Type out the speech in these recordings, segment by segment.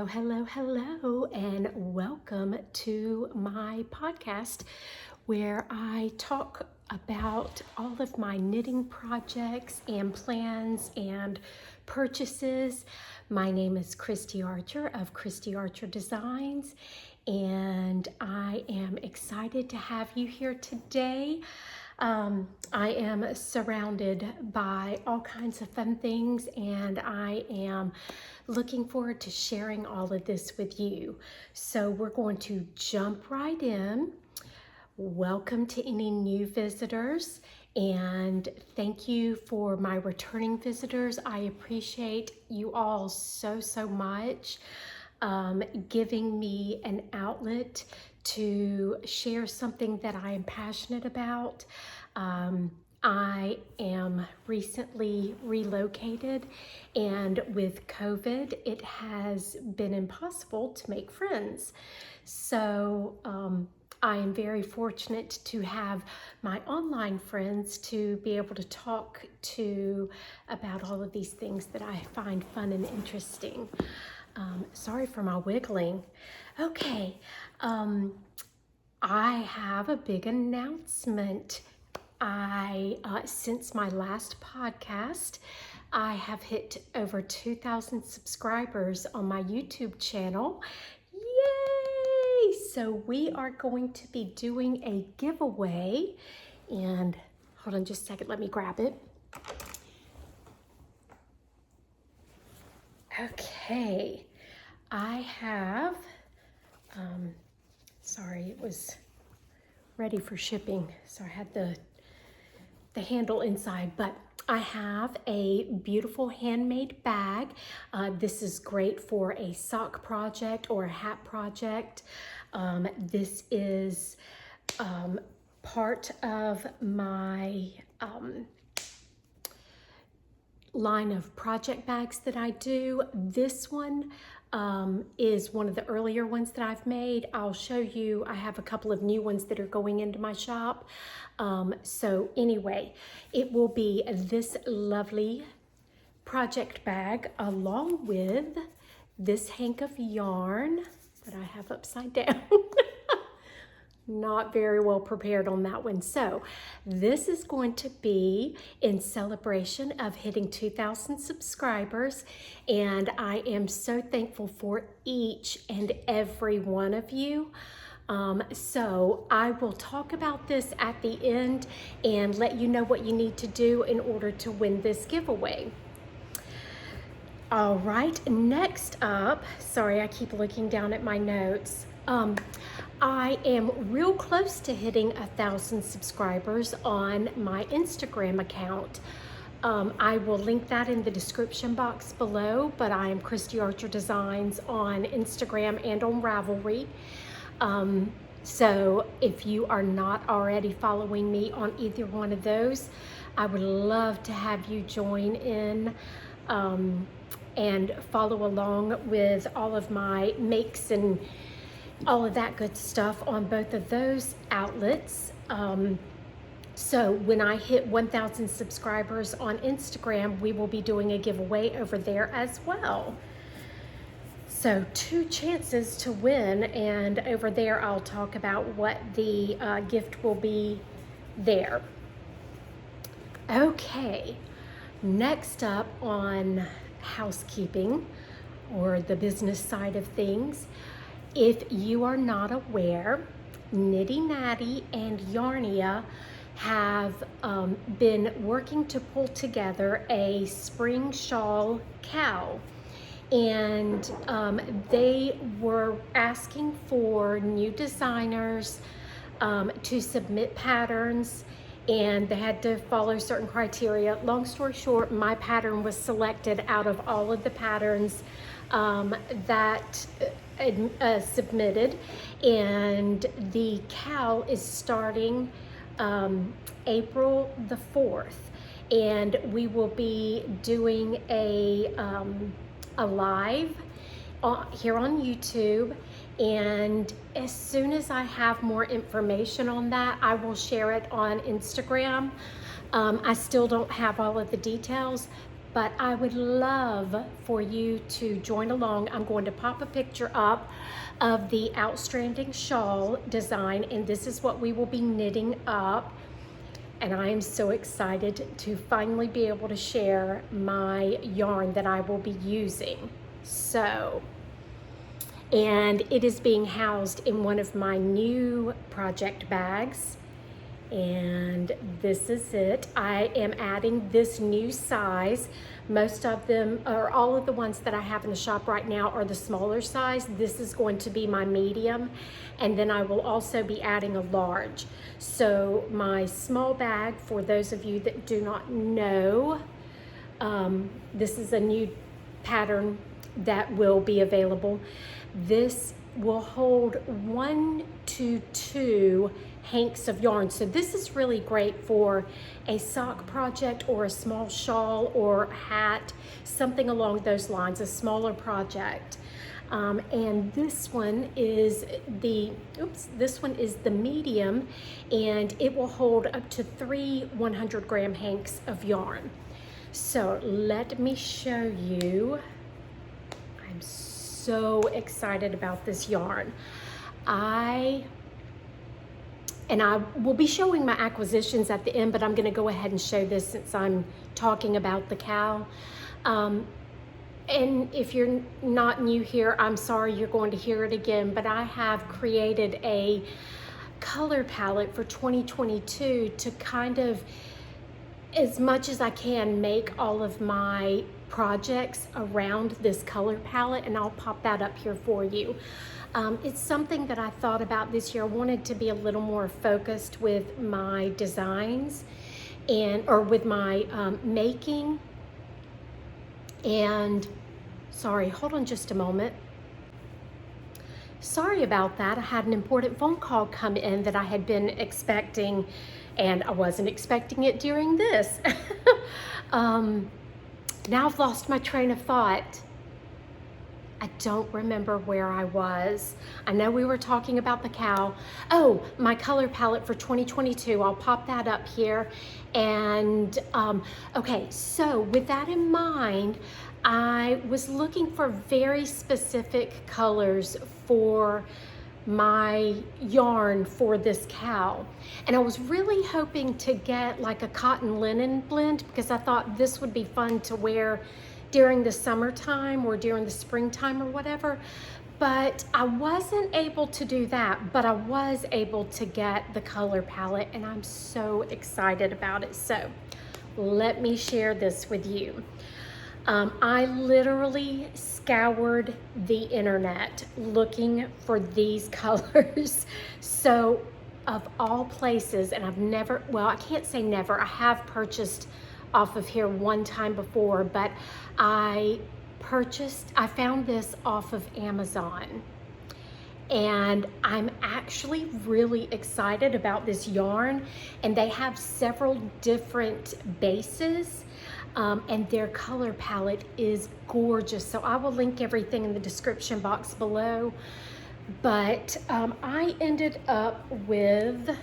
Hello, and welcome to my podcast where I talk about all of my knitting projects and plans and purchases. My name is Christie Archer of Christie Archer Designs, and I am excited to have you here today. I am surrounded by all kinds of fun things, and I am looking forward to sharing all of this with you. So we're going to jump right in. Welcome to any new visitors, and thank you for my returning visitors. I appreciate you all so much, giving me an outlet to share something that I am passionate about. I am recently relocated, and with COVID, it has been impossible to make friends. So I am very fortunate to have my online friends to be able to talk to about all of these things that I find fun and interesting. Sorry for my wiggling. Okay, I have a big announcement. Since my last podcast, I have hit over 2,000 subscribers on my YouTube channel. Yay! So we are going to be doing a giveaway, and hold on just a second, let me grab it. Okay, I have, sorry, it was ready for shipping, so I had the handle inside, but I have a beautiful handmade bag. This is great for a sock project or a hat project. This is part of my line of project bags that I do. This one is one of the earlier ones that I've made. I'll show you, I have a couple of new ones that are going into my shop. So anyway, it will be this lovely project bag along with this hank of yarn that I have upside down. Not very well prepared on that one. So this is going to be in celebration of hitting 2,000 subscribers, and I am so thankful for each and every one of you. So I will talk about this at the end and let you know what you need to do in order to win this giveaway. All right, next up, sorry, I keep looking down at my notes. I am real close to hitting 1,000 subscribers on my Instagram account. I will link that in the description box below, but I am Christie Archer Designs on Instagram and on Ravelry. So if you are not already following me on either one of those, I would love to have you join in and follow along with all of my makes and all of that good stuff on both of those outlets. So when I hit 1,000 subscribers on Instagram, we will be doing a giveaway over there as well. So 2 chances to win, and over there I'll talk about what the gift will be there. Okay, next up on housekeeping or the business side of things, if you are not aware, Knitty, Natty, and Yarnia have been working to pull together a spring shawl cowl. And they were asking for new designers to submit patterns, and they had to follow certain criteria. Long story short, my pattern was selected out of all of the patterns that submitted, and the cowl is starting April the 4th, and we will be doing a live here on YouTube, and as soon as I have more information on that, I will share it on Instagram. I still don't have all of the details, but I would love for you to join along. I'm going to pop a picture up of the outstanding shawl design, and this is what we will be knitting up. And I am so excited to finally be able to share my yarn that I will be using. So, and it is being housed in one of my new project bags. And this is it. I am adding this new size. Most of them, or all of the ones that I have in the shop right now, are the smaller size. This is going to be my medium, and then I will also be adding a large. So my small bag, for those of you that do not know, this is a new pattern that will be available. This will hold 1 to 2 hanks of yarn. So this is really great for a sock project or a small shawl or hat, something along those lines, a smaller project. And this one is the medium, and it will hold up to 3 100-gram hanks of yarn. So let me show you. I'm so excited about this yarn. I will be showing my acquisitions at the end, but I'm going to go ahead and show this since I'm talking about the cow. And if you're not new here, I'm sorry, you're going to hear it again, but I have created a color palette for 2022 to kind of, as much as I can, make all of my projects around this color palette, and I'll pop that up here for you. It's something that I thought about this year. I wanted to be a little more focused with my designs or with my making. And sorry, hold on just a moment. Sorry about that. I had an important phone call come in that I had been expecting, and I wasn't expecting it during this. Now I've lost my train of thought. I don't remember where I was. I know we were talking about the cow. Oh, my color palette for 2022. I'll pop that up here. And okay, so with that in mind, I was looking for very specific colors for my yarn for this cow. And I was really hoping to get like a cotton linen blend, because I thought this would be fun to wear during the summertime or during the springtime or whatever. But I wasn't able to do that, but I was able to get the color palette, and I'm so excited about it. So let me share this with you. I literally scoured the internet looking for these colors. So of all places, and I've never, well, I can't say never, I have purchased off of here one time before, but I found this off of Amazon, and I'm actually really excited about this yarn. And they have several different bases, and their color palette is gorgeous. So I will link everything in the description box below. But I ended up with,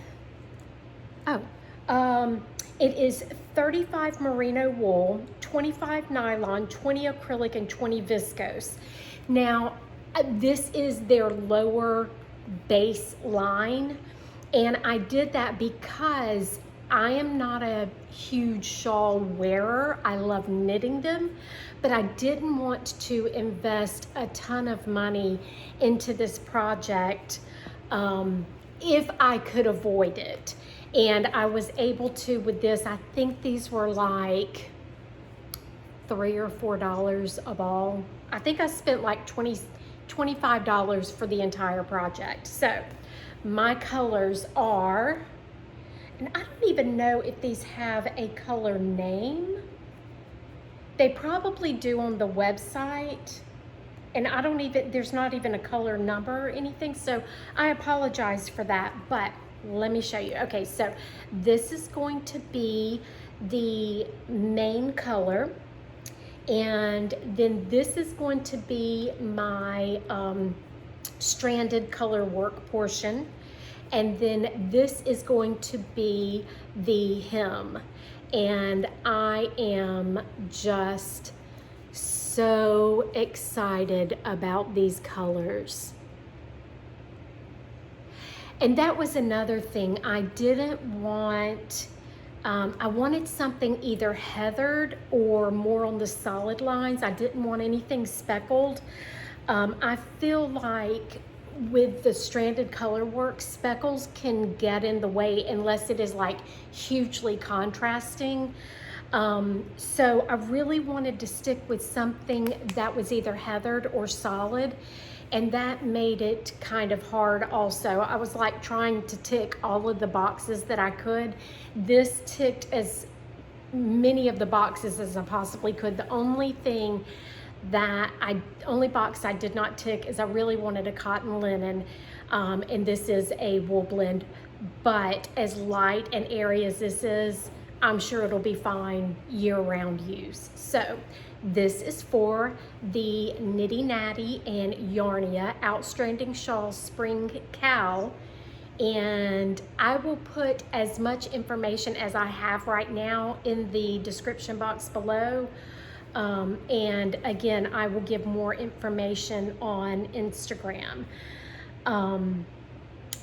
it is 35 merino wool, 25 nylon, 20 acrylic, and 20 viscose. Now, this is their lower base line, and I did that because I am not a huge shawl wearer. I love knitting them, but I didn't want to invest a ton of money into this project if I could avoid it. And I was able to with this. I think these were like $3 or $4 a ball. I think I spent like $25 for the entire project. So my colors are, and I don't even know if these have a color name. They probably do on the website. And I don't even, there's not even a color number or anything. So I apologize for that, but let me show you. Okay, so this is going to be the main color, and then this is going to be my stranded color work portion, And then this is going to be the hem. And I am just so excited about these colors. And that was another thing. I didn't want, I wanted something either heathered or more on the solid lines. I didn't want anything speckled. I feel like with the stranded color work, speckles can get in the way unless it is like hugely contrasting. So I really wanted to stick with something that was either heathered or solid, and that made it kind of hard also. I was like trying to tick all of the boxes that I could. This ticked as many of the boxes as I possibly could. The only thing only box I did not tick is I really wanted a cotton linen, and this is a wool blend, but as light and airy as this is, I'm sure it'll be fine year-round use. So this is for the Knitty, Natty, and Yarnia Outstanding Shawl Spring Cowl. And I will put as much information as I have right now in the description box below. And again, I will give more information on Instagram.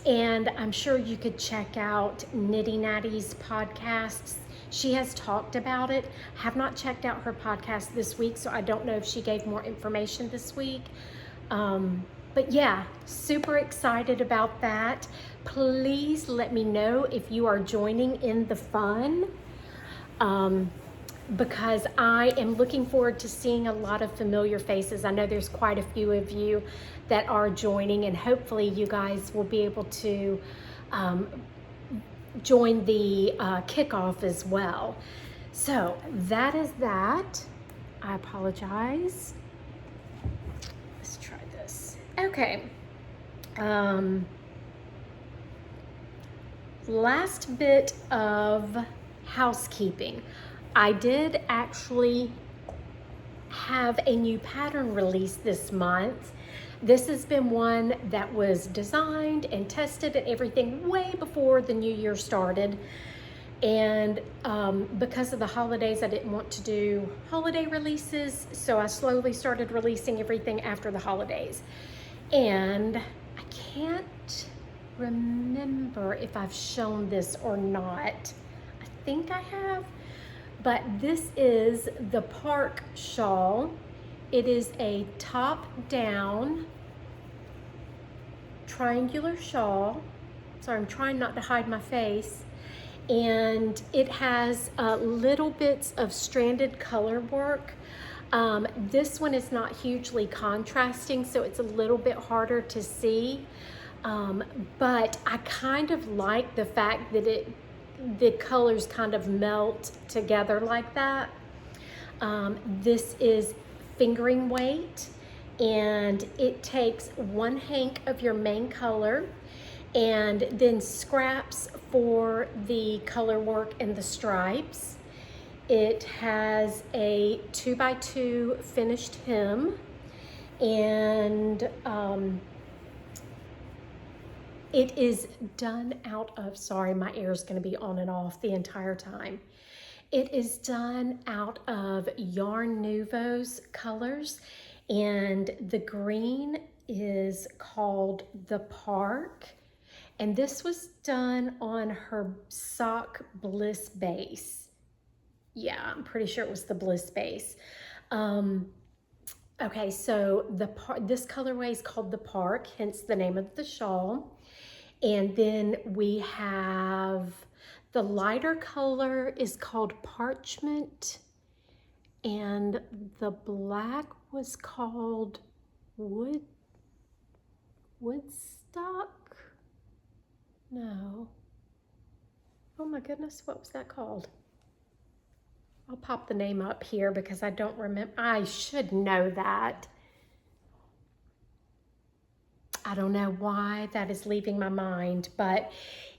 And I'm sure you could check out Knitty Natty's podcasts. She has talked about it. I have not checked out her podcast this week, so I don't know if she gave more information this week. But yeah, super excited about that. Please let me know if you are joining in the fun, because I am looking forward to seeing a lot of familiar faces. I know there's quite a few of you that are joining, and hopefully you guys will be able to join the kickoff as well. So that is that. I apologize. Let's try this. Okay. Last bit of housekeeping. I did actually have a new pattern release this month. This has been one that was designed and tested and everything way before the new year started. And because of the holidays, I didn't want to do holiday releases, so I slowly started releasing everything after the holidays. And I can't remember if I've shown this or not. I think I have, but this is the Parke shawl. It is a top-down triangular shawl. Sorry, I'm trying not to hide my face. And it has little bits of stranded color work. This one is not hugely contrasting, so it's a little bit harder to see. But I kind of like the fact that the colors kind of melt together like that. This is fingering weight, and it takes one hank of your main color and then scraps for the color work and the stripes. It has a 2x2 finished hem, and it is done out of, sorry, my ear is going to be on and off the entire time. It is done out of Yarn Nouveau's colors, and the green is called the Parke, and this was done on her sock Bliss base. Yeah, I'm pretty sure it was the Bliss base. Okay, so this colorway is called the Parke, hence the name of the shawl. And then we have the lighter color is called Parchment, and the black was called Woodstock? No. Oh my goodness, what was that called? I'll pop the name up here because I don't remember. I should know that. I don't know why that is leaving my mind, but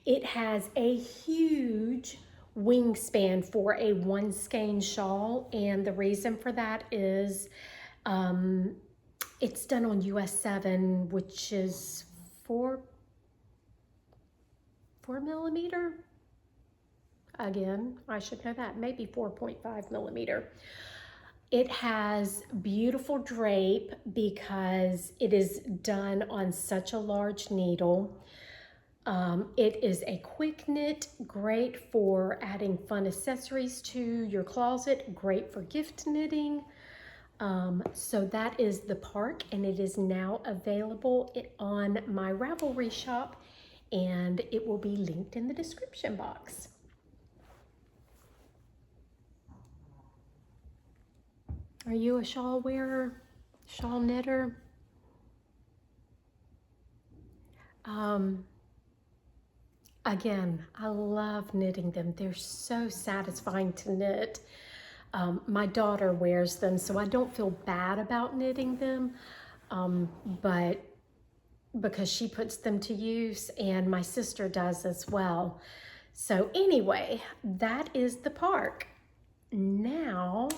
it has a huge wingspan for a one skein shawl, and the reason for that is it's done on US 7, which is 4, 4mm. Again, I should know that, maybe 4.5mm. It has beautiful drape because it is done on such a large needle. It is a quick knit, great for adding fun accessories to your closet, great for gift knitting. So that is the Parke, and it is now available on my Ravelry shop, and it will be linked in the description box. Are you a shawl wearer, shawl knitter? Again, I love knitting them. They're so satisfying to knit. My daughter wears them, so I don't feel bad about knitting them, but because she puts them to use, and my sister does as well. So anyway, that is the Parke. Now,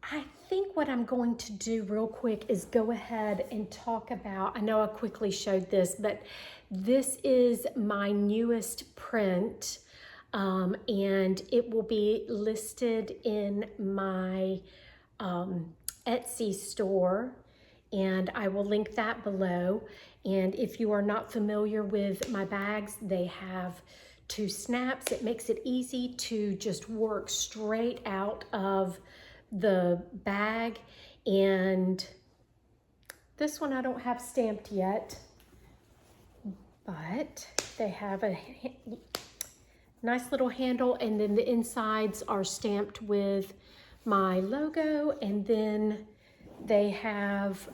I think what I'm going to do real quick is go ahead and talk about, I know I quickly showed this, but this is my newest print, and it will be listed in my Etsy store, and I will link that below. And if you are not familiar with my bags, they have 2 snaps. It makes it easy to just work straight out of the bag. And this one I don't have stamped yet, but they have a nice little handle, and then the insides are stamped with my logo, and then they have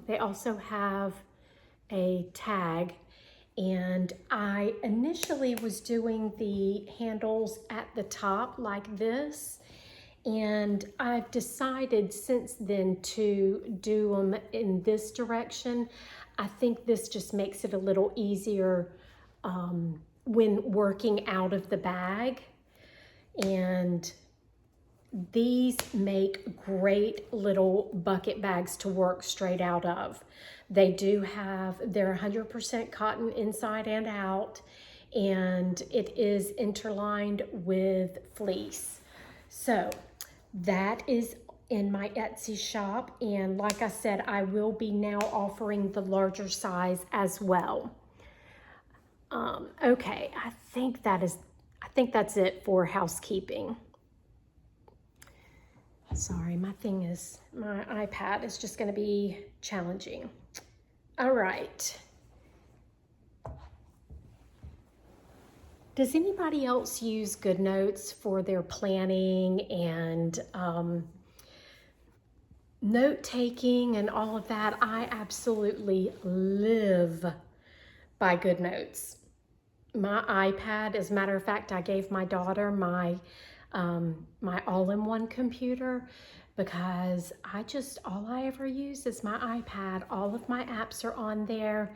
they also have a tag. And I initially was doing the handles at the top like this, and I've decided since then to do them in this direction. I think this just makes it a little easier when working out of the bag. And these make great little bucket bags to work straight out of. They're 100% cotton inside and out, and it is interlined with fleece. So that is in my Etsy shop, and like I said, I will be now offering the larger size as well. Okay, I think that's it for housekeeping. Sorry, my iPad is just going to be challenging. All right. Does anybody else use GoodNotes for their planning and note-taking and all of that? I absolutely live by GoodNotes. My iPad, as a matter of fact, I gave my daughter my all-in-one computer because all I ever use is my iPad. All of my apps are on there.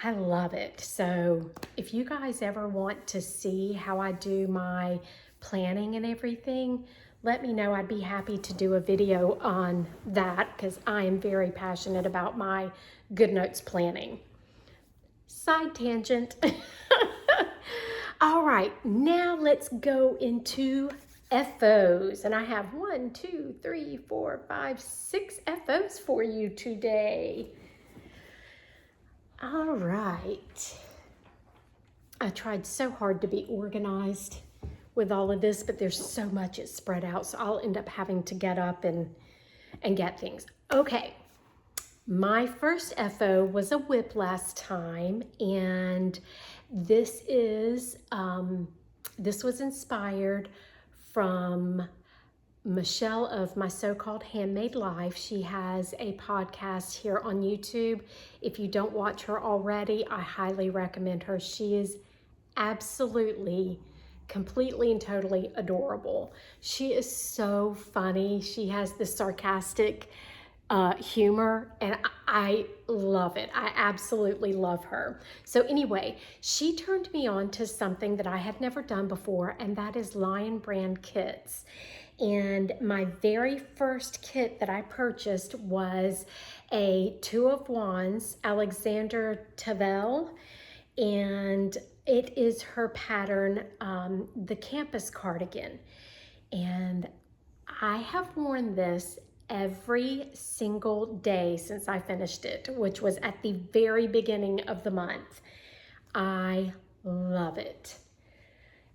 I love it. So if you guys ever want to see how I do my planning and everything, let me know. I'd be happy to do a video on that because I am very passionate about my GoodNotes planning. Side tangent. All right, now let's go into FOs. And I have 6 FOs for you today. All right. I tried so hard to be organized with all of this, but there's so much it's spread out, so I'll end up having to get up and get things. Okay. My first FO was a whip last time, and this was inspired from Michelle of My So-Called Handmade Life. She has a podcast here on YouTube. If you don't watch her already, I highly recommend her. She is absolutely, completely and totally adorable. She is so funny. She has this sarcastic humor, and I love it. I absolutely love her. So anyway, she turned me on to something that I had never done before, and that is Lion Brand kits. And my very first kit that I purchased was a Two of Wands Alexander Tavel, and it is her pattern, the campus cardigan. And I have worn this every single day since I finished it, which was at the very beginning of the month. I love it.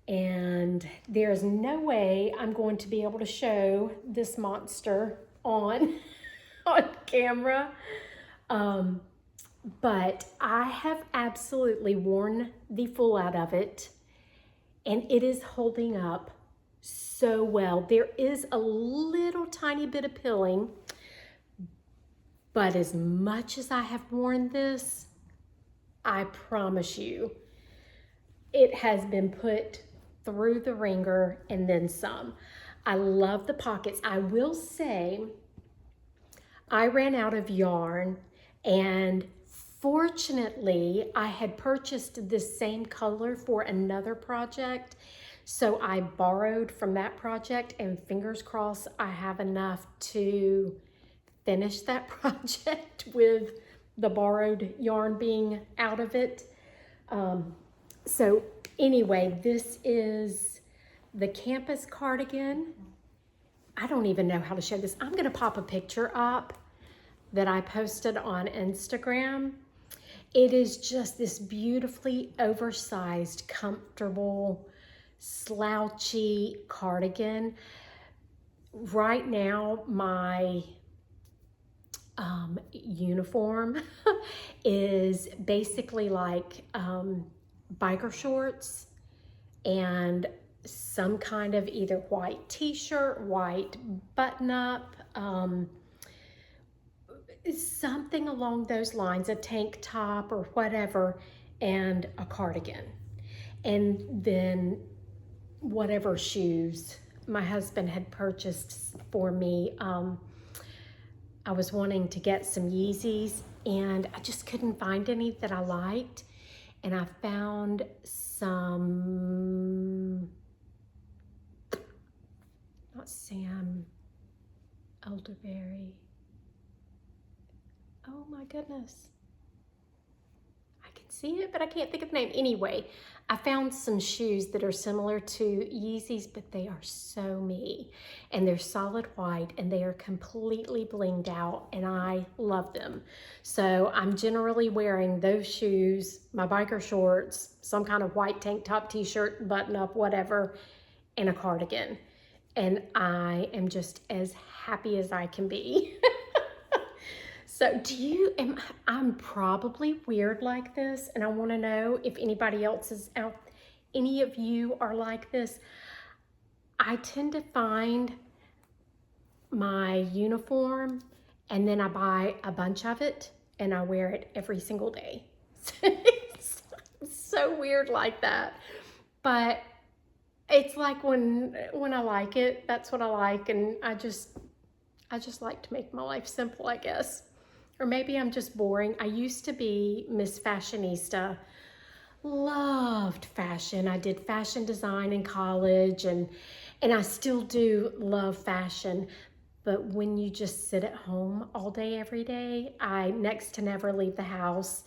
And there's no way I'm going to be able to show this monster on camera. But I have absolutely worn the full out of it, and it is holding up so well. There is a little tiny bit of pilling, but as much as I have worn this, I promise you, it has been put through the ringer and then some. I love the pockets. I will say I ran out of yarn, and fortunately I had purchased this same color for another project. So I borrowed from that project, and fingers crossed I have enough to finish that project with the borrowed yarn being out of it. So anyway, this is the campus cardigan. I don't even know how to show this. I'm gonna pop a picture up that I posted on Instagram. It is just this beautifully oversized, comfortable, slouchy cardigan. Right now, my uniform is basically like biker shorts and some kind of either white t-shirt, white button-up, something along those lines, a tank top or whatever, and a cardigan. And then whatever shoes my husband had purchased for me. I was wanting to get some Yeezys, and I just couldn't find any that I liked. And I found some, not Sam Elderberry. Oh my goodness. I can see it, but I can't think of the name. Anyway, I found some shoes that are similar to Yeezys, but they are so me. And they're solid white, and they are completely blinged out, and I love them. So I'm generally wearing those shoes, my biker shorts, some kind of white tank top, t-shirt, button up, whatever, and a cardigan. And I am just as happy as I can be. So I'm probably weird like this, and I want to know if anybody else is out, any of you are like this. I tend to find my uniform, and then I buy a bunch of it, and I wear it every single day. It's so weird like that. But it's like when I like it, that's what I like, and I just like to make my life simple, I guess. Or maybe I'm just boring. I used to be Miss Fashionista. Loved fashion. I did fashion design in college, and I still do love fashion. But when you just sit at home all day, every day, I next to never leave the house.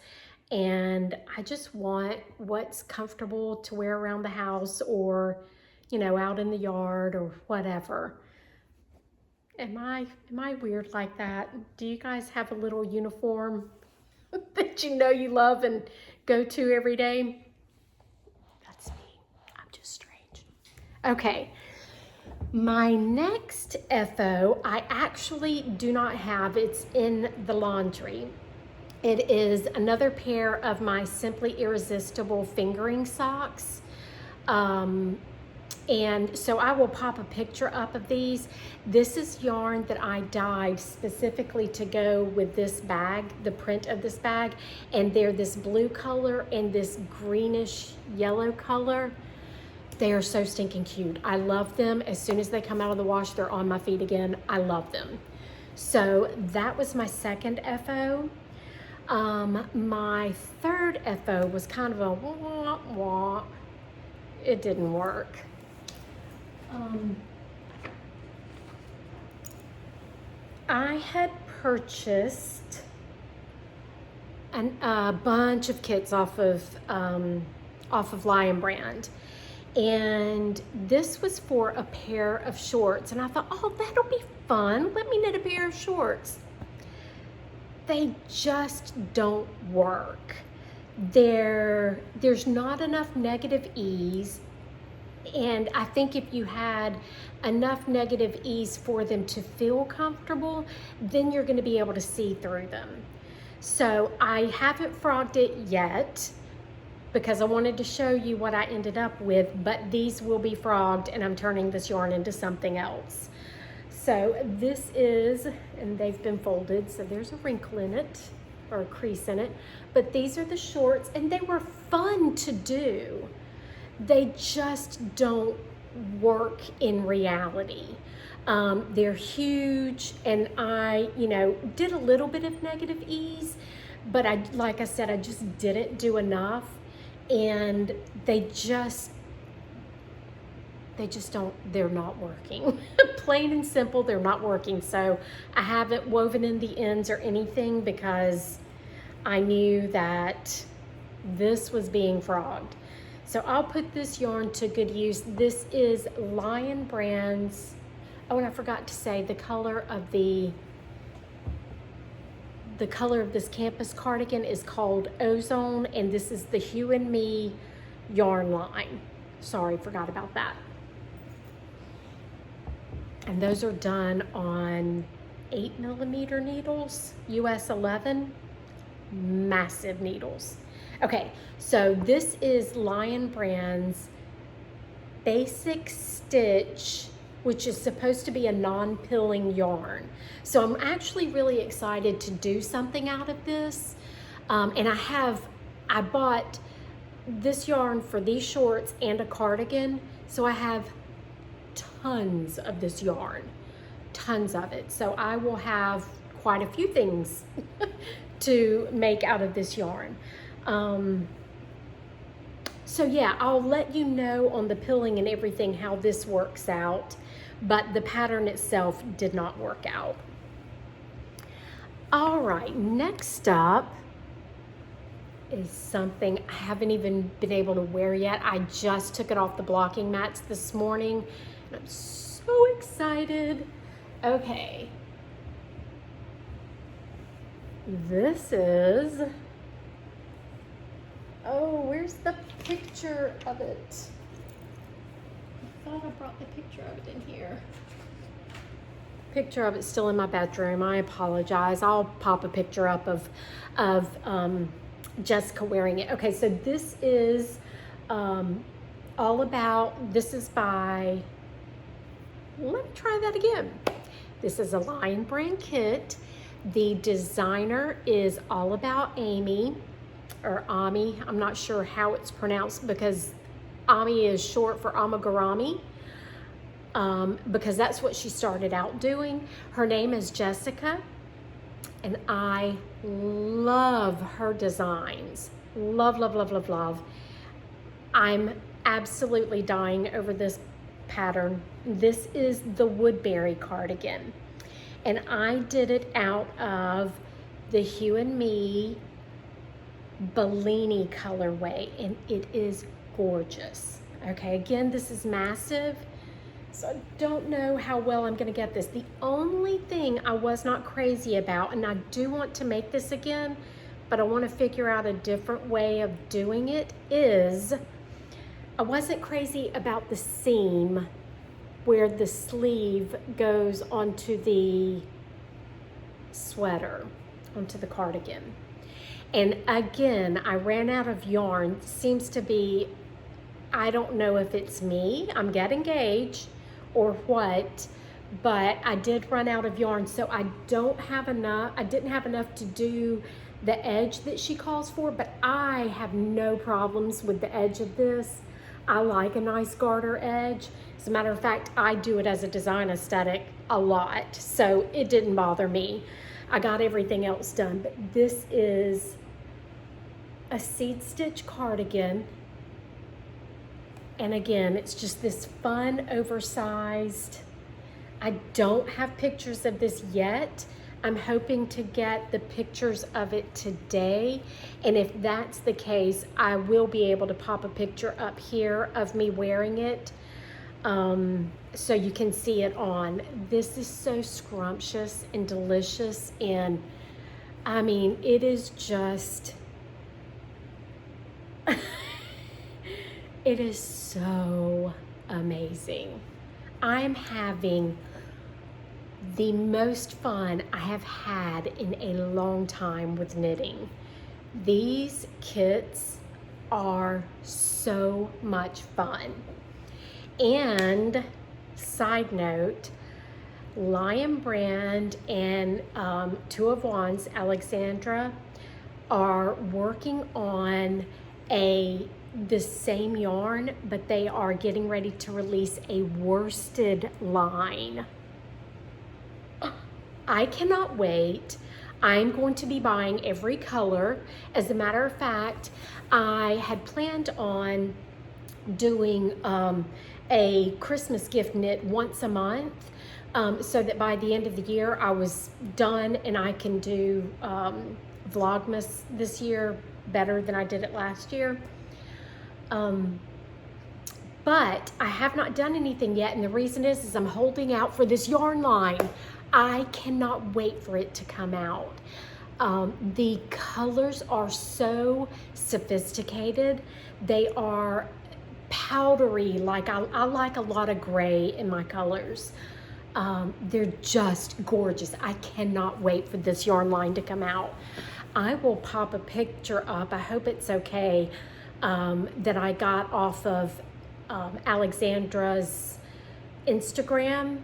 And I just want what's comfortable to wear around the house, or, you know, out in the yard or whatever. Am I weird like that? Do you guys have a little uniform that you know you love and go to every day? That's me. I'm just strange. Okay. My next FO, I actually do not have. It's in the laundry. It is another pair of my Simply Irresistible fingering socks. And so I will pop a picture up of these. This is yarn that I dyed specifically to go with this bag, the print of this bag. And they're this blue color and this greenish yellow color. They are so stinking cute. I love them. As soon as they come out of the wash, they're on my feet again. I love them. So that was my second FO. My third FO was kind of a wah, wah. It didn't work. I had purchased a bunch of kits off of Lion Brand. And this was for a pair of shorts. And I thought, oh, that'll be fun. Let me knit a pair of shorts. They just don't work. There's not enough negative ease. And I think if you had enough negative ease for them to feel comfortable, then you're going to be able to see through them. So I haven't frogged it yet because I wanted to show you what I ended up with, but these will be frogged and I'm turning this yarn into something else. So this is, and they've been folded, so there's a wrinkle in it, or a crease in it, but these are the shorts and they were fun to do. They just don't work in reality. They're huge, and I, did a little bit of negative ease, but like I said, I just didn't do enough, and they just don't, they're not working. Plain and simple, they're not working. So I haven't woven in the ends or anything because I knew that this was being frogged. So I'll put this yarn to good use. This is Lion Brand's, oh, and I forgot to say the color of this campus cardigan is called Ozone, and this is the Hue and Me yarn line. Sorry, forgot about that. And those are done on 8mm needles, US 11, massive needles. Okay, so this is Lion Brand's Basic Stitch, which is supposed to be a non-pilling yarn. So I'm actually really excited to do something out of this. And I bought this yarn for these shorts and a cardigan. So I have tons of this yarn, tons of it. So I will have quite a few things to make out of this yarn. So yeah, I'll let you know on the pilling and everything how this works out, but the pattern itself did not work out. All right, next up is something I haven't even been able to wear yet. I just took it off the blocking mats this morning, and I'm so excited. Okay. This is, oh, where's the picture of it? I thought I brought the picture of it in here. Picture of it still in my bedroom. I apologize. I'll pop a picture up of Jessica wearing it. Okay, so this is all about, this is by, let me try that again. This is a Lion Brand kit. The designer is All About Amy, or Ami. I'm not sure how it's pronounced because Ami is short for Amigurumi, because that's what she started out doing. Her name is Jessica, and I love her designs. Love, love, love, love, love. I'm absolutely dying over this pattern. This is the Woodberry cardigan, and I did it out of the Hue and Me Bellini colorway, and it is gorgeous. Okay, again, this is massive, so I don't know how well I'm gonna get this. The only thing I was not crazy about, and I do want to make this again, but I want to figure out a different way of doing it, is I wasn't crazy about the seam where the sleeve goes onto the sweater, onto the cardigan. And again, I ran out of yarn. Seems to be, I don't know if it's me, I'm getting engaged or what, but I did run out of yarn, so I didn't have enough to do the edge that she calls for, but I have no problems with the edge of this. I like a nice garter edge. As a matter of fact, I do it as a design aesthetic a lot, so it didn't bother me. I got everything else done, but this is a seed stitch cardigan. And again, it's just this fun, oversized. I don't have pictures of this yet. I'm hoping to get the pictures of it today, and if that's the case, I will be able to pop a picture up here of me wearing it, so you can see it on. This is so scrumptious and delicious, and I mean, it is just, it is so amazing. I'm having the most fun I have had in a long time with knitting. These kits are so much fun. And side note, Lion Brand and two of Juan's, Alexandra, are working on the same yarn, but they are getting ready to release a worsted line. I cannot wait. I'm going to be buying every color. As a matter of fact, I had planned on doing a Christmas gift knit once a month, so that by the end of the year I was done and I can do Vlogmas this year better than I did it last year. But I have not done anything yet, and the reason is I'm holding out for this yarn line. I cannot wait for it to come out. The colors are so sophisticated. They are powdery, like I like a lot of gray in my colors. They're just gorgeous. I cannot wait for this yarn line to come out. I will pop a picture up, I hope it's okay, that I got off of Alexandra's Instagram,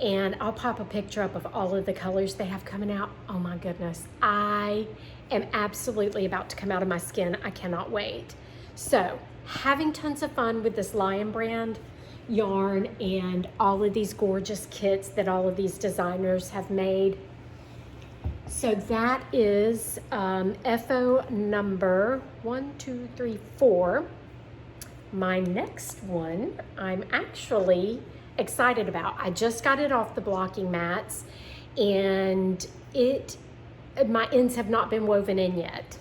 and I'll pop a picture up of all of the colors they have coming out. Oh my goodness, I am absolutely about to come out of my skin. I cannot wait. So, having tons of fun with this Lion Brand yarn and all of these gorgeous kits that all of these designers have made. So that is FO number 1, 2, 3, 4. My next one I'm actually excited about. I just got it off the blocking mats, and my ends have not been woven in yet.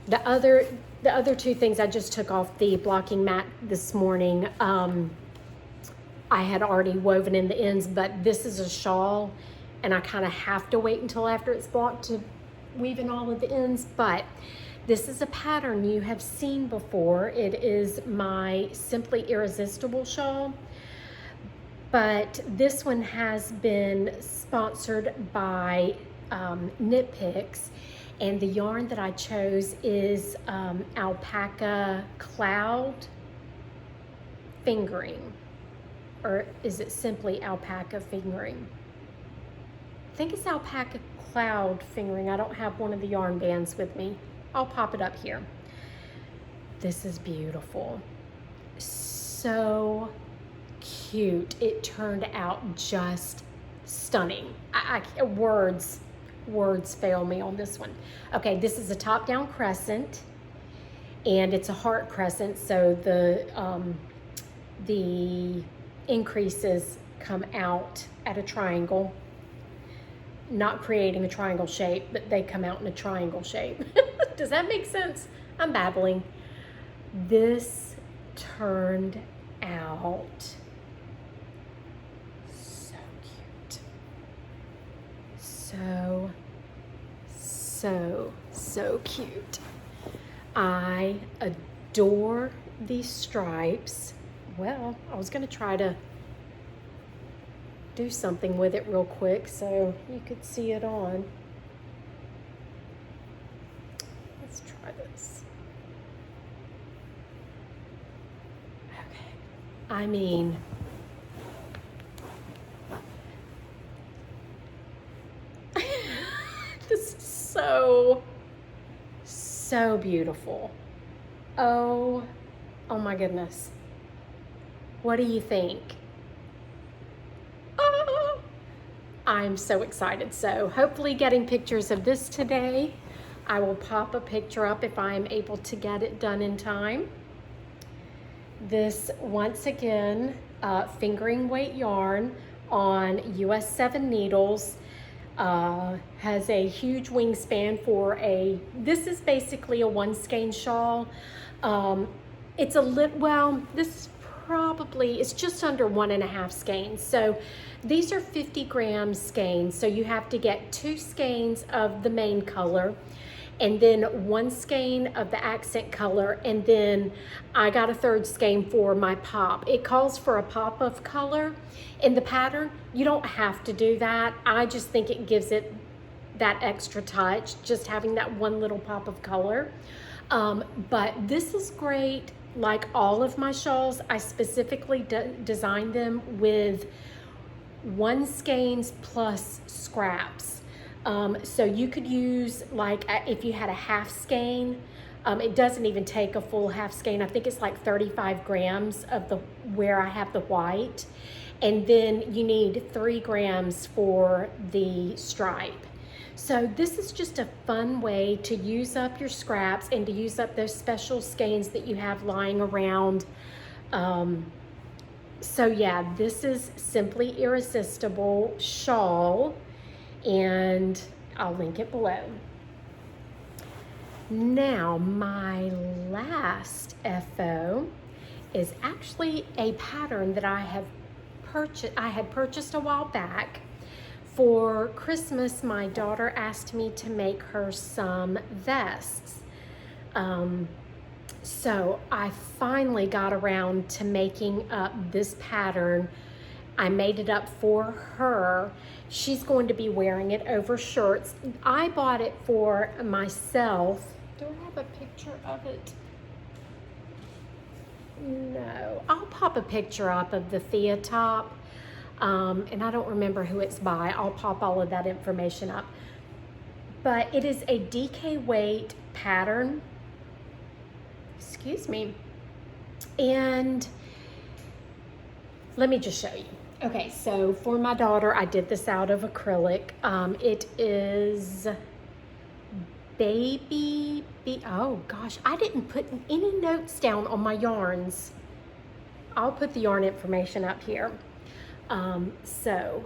The other two things I just took off the blocking mat this morning, I had already woven in the ends, but this is a shawl, and I kind of have to wait until after it's blocked to weave in all of the ends. But this is a pattern you have seen before. It is my Simply Irresistible shawl, but this one has been sponsored by Knit Picks, and the yarn that I chose is alpaca cloud fingering, or is it simply alpaca fingering? I think it's alpaca cloud fingering. I don't have one of the yarn bands with me. I'll pop it up here. This is beautiful. So cute. It turned out just stunning. Words fail me on this one. Okay, this is a top-down crescent, and it's a heart crescent, so the increases come out at a triangle, not creating a triangle shape, but they come out in a triangle shape. Does that make sense? I'm babbling. This turned out so cute. So cute. I adore these stripes. Well, I was gonna try to do something with it real quick so you could see it on. Let's try this. Okay. I mean, this is so beautiful. Oh my goodness. What do you think? Oh, I'm so excited. So hopefully getting pictures of this today. I will pop a picture up if I'm able to get it done in time. This, once again, fingering weight yarn on US 7 needles. Has a huge wingspan for this is basically a one skein shawl. It's it's just under 1.5 skeins. So these are 50 gram skeins. So you have to get 2 skeins of the main color, and then 1 skein of the accent color, and then I got a 3rd skein for my pop. It calls for a pop of color in the pattern. You don't have to do that. I just think it gives it that extra touch, just having that one little pop of color. But this is great. Like all of my shawls, I specifically designed them with 1 skeins plus scraps. So you could use, like, if you had a half skein, it doesn't even take a full half skein. I think it's like 35 grams of where I have the white. And then you need 3 grams for the stripe. So this is just a fun way to use up your scraps and to use up those special skeins that you have lying around. So yeah, this is Simply Irresistible Shawl, and I'll link it below. Now, my last FO is actually a pattern that I had purchased a while back. For Christmas, my daughter asked me to make her some vests. So I finally got around to making up this pattern. I made it up for her. She's going to be wearing it over shirts. I bought it for myself. Do I have a picture of it? No. I'll pop a picture up of the Thea top. And I don't remember who it's by. I'll pop all of that information up. But it is a DK weight pattern. Excuse me. And let me just show you. Okay, so for my daughter, I did this out of acrylic. It is oh gosh, I didn't put any notes down on my yarns. I'll put the yarn information up here. So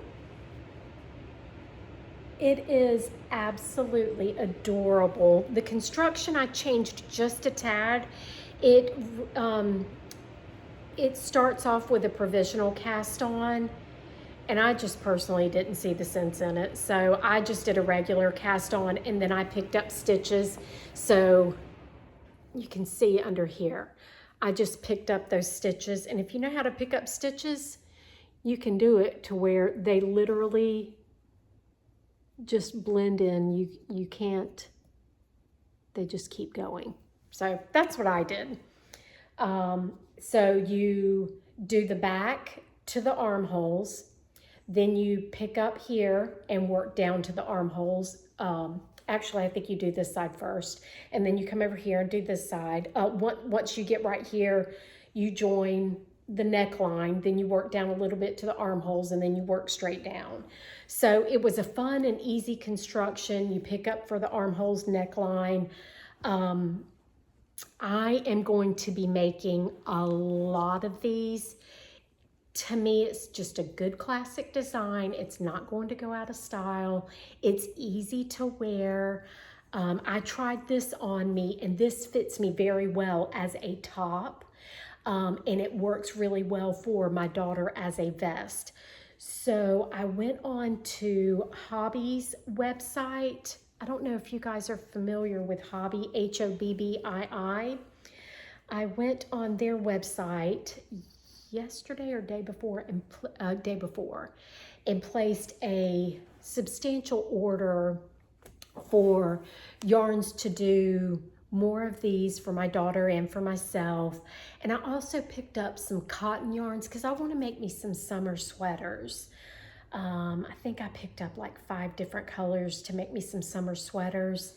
it is absolutely adorable. The construction I changed just a tad. It starts off with a provisional cast on, and I just personally didn't see the sense in it. So I just did a regular cast on, and then I picked up stitches. So you can see under here, I just picked up those stitches. And if you know how to pick up stitches, you can do it to where they literally just blend in. You can't, they just keep going. So that's what I did. So you do the back to the armholes, then you pick up here and work down to the armholes. Actually, I think you do this side first, and then you come over here and do this side. Once you get right here, you join the neckline, then you work down a little bit to the armholes, and then you work straight down. So it was a fun and easy construction. You pick up for the armholes, neckline. I am going to be making a lot of these. To me, it's just a good classic design. It's not going to go out of style. It's easy to wear. I tried this on me, and this fits me very well as a top. And it works really well for my daughter as a vest. So I went on to Hobby's website. I don't know if you guys are familiar with Hobby, Hobbii. I went on their website yesterday or day before, and placed a substantial order for yarns to do more of these for my daughter and for myself. And I also picked up some cotton yarns because I want to make me some summer sweaters. I think I picked up like 5 different colors to make me some summer sweaters.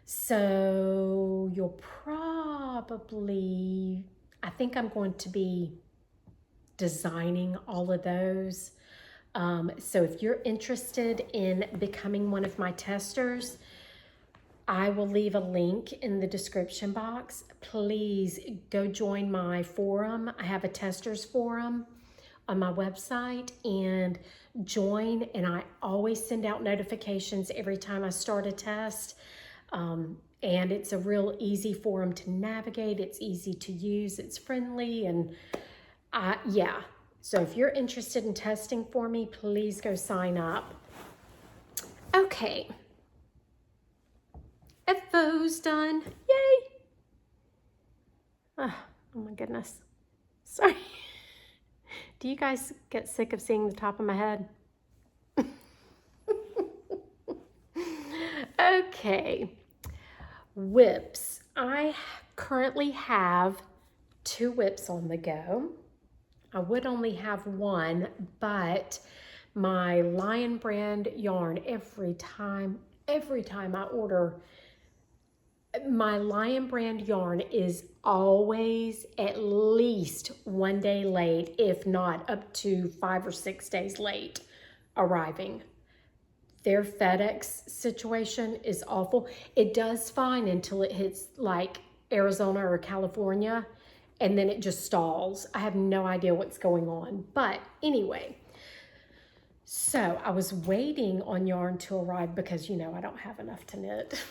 So you'll probably, I think I'm going to be designing all of those. So if you're interested in becoming one of my testers, I will leave a link in the description box. Please go join my forum. I have a testers forum on my website and join, and I always send out notifications every time I start a test. And it's a real easy forum to navigate. It's easy to use. It's friendly, and yeah. So if you're interested in testing for me, please go sign up. Okay. FO's done. Yay. Oh my goodness. Sorry. Do you guys get sick of seeing the top of my head? Okay. Whips. I currently have 2 whips on the go. I would only have 1, but my Lion brand yarn, every time I order, my Lion brand yarn is always at least 1 day late, if not up to 5 or 6 days late arriving. Their FedEx situation is awful. It does fine until it hits like Arizona or California, and then it just stalls. I have no idea what's going on. But anyway, so I was waiting on yarn to arrive because, you know, I don't have enough to knit.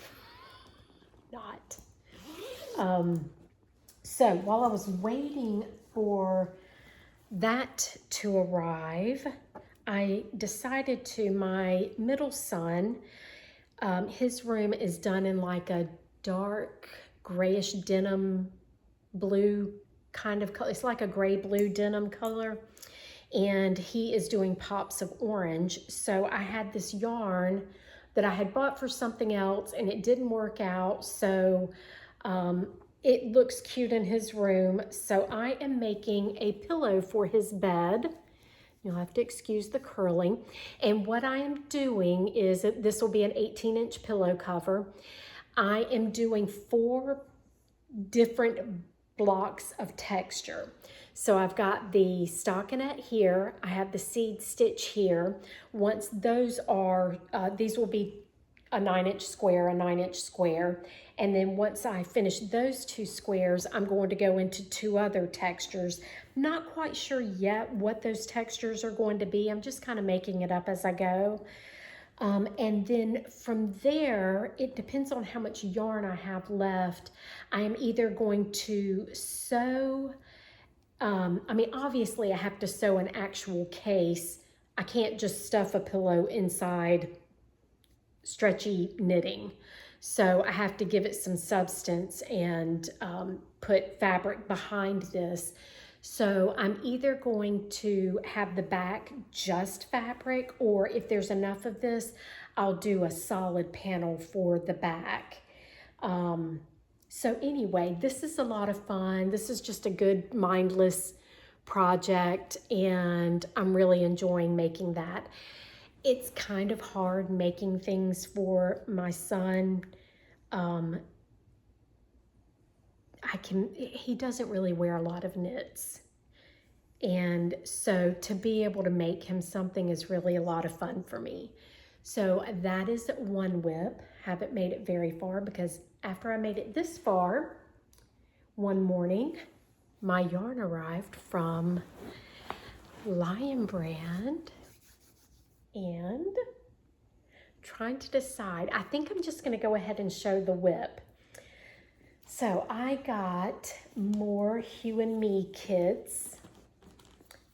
Not. So while I was waiting for that to arrive, I decided to, my middle son, his room is done in like a dark grayish denim blue kind of color. It's like a gray blue denim color, and he is doing pops of orange. So I had this yarn that I had bought for something else, and it didn't work out. So it looks cute in his room. So I am making a pillow for his bed. You'll have to excuse the curling. And what I am doing is, this will be an 18-inch pillow cover. I am doing 4 different blocks of texture. So I've got the stockinette here. I have the seed stitch here. Once those are, these will be a 9-inch square, a 9-inch square. And then once I finish those 2 squares, I'm going to go into 2 other textures. Not quite sure yet what those textures are going to be. I'm just kind of making it up as I go. And then from there, it depends on how much yarn I have left. I am either going to sew, I mean, obviously I have to sew an actual case. I can't just stuff a pillow inside stretchy knitting. So I have to give it some substance and put fabric behind this. So I'm either going to have the back just fabric, or if there's enough of this, I'll do a solid panel for the back. So anyway, this is a lot of fun. This is just a good mindless project, and I'm really enjoying making that. It's kind of hard making things for my son. He doesn't really wear a lot of knits. And so to be able to make him something is really a lot of fun for me. So that is 1 whip. Haven't made it very far, because after I made it this far, one morning, my yarn arrived from Lion brand, and trying to decide. I think I'm just going to go ahead and show the whip. So I got more Hue and Me kits.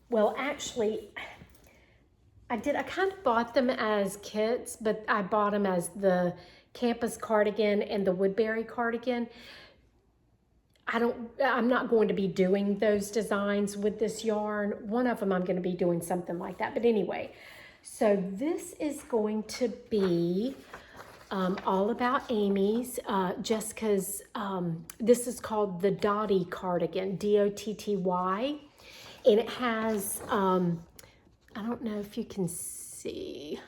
Well, actually, I kind of bought them as kits, but I bought them as the Campus cardigan and the Woodberry cardigan. I'm not going to be doing those designs with this yarn. One of them I'm going to be doing something like that. But anyway, so this is going to be all about Amy's, Jessica's, this is called the Dotty cardigan, D-O-T-T-Y. And it has, I don't know if you can see,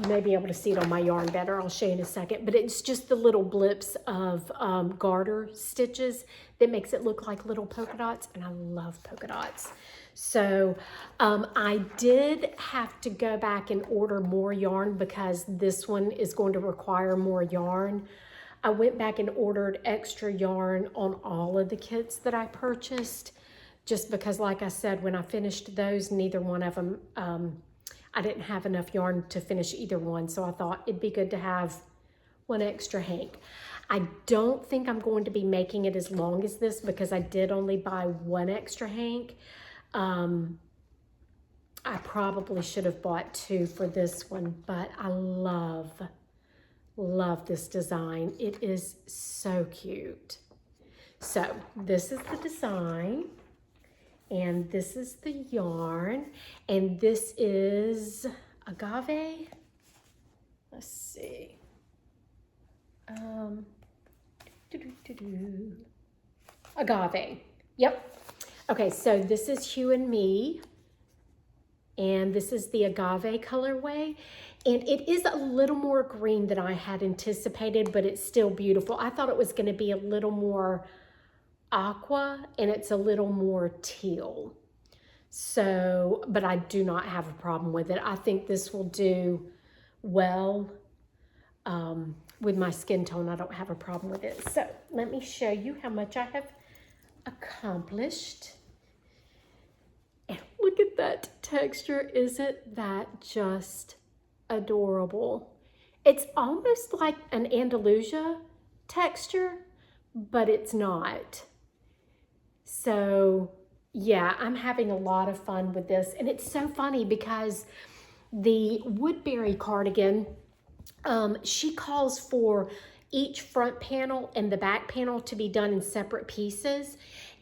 you may be able to see it on my yarn better. I'll show you in a second. But it's just the little blips of garter stitches that makes it look like little polka dots. And I love polka dots. So I did have to go back and order more yarn, because this one is going to require more yarn. I went back and ordered extra yarn on all of the kits that I purchased. just because, like I said, when I finished those, neither one of them, I didn't have enough yarn to finish either one. So I thought it'd be good to have one extra hank. I don't think I'm going to be making it as long as this because I did only buy one extra hank. I probably should have bought two for this one, but I love this design. It is so cute. So this is the design, and this is the yarn, and this is agave. Let's see. Agave. Yep. Okay, so this is You and Me, and this is the agave colorway, and it is a little more green than I had anticipated, but it's still beautiful. I thought it was going to be a little more aqua, and it's a little more teal. So, but I do not have a problem with it. I think this will do well with my skin tone. I don't have a problem with it. So let me show you how much I have accomplished. And look at that texture. Isn't that just adorable? It's almost like an Andalusia texture, but it's not. So yeah, I'm having a lot of fun with this. And it's so funny because the Woodberry cardigan, she calls for each front panel and the back panel to be done in separate pieces.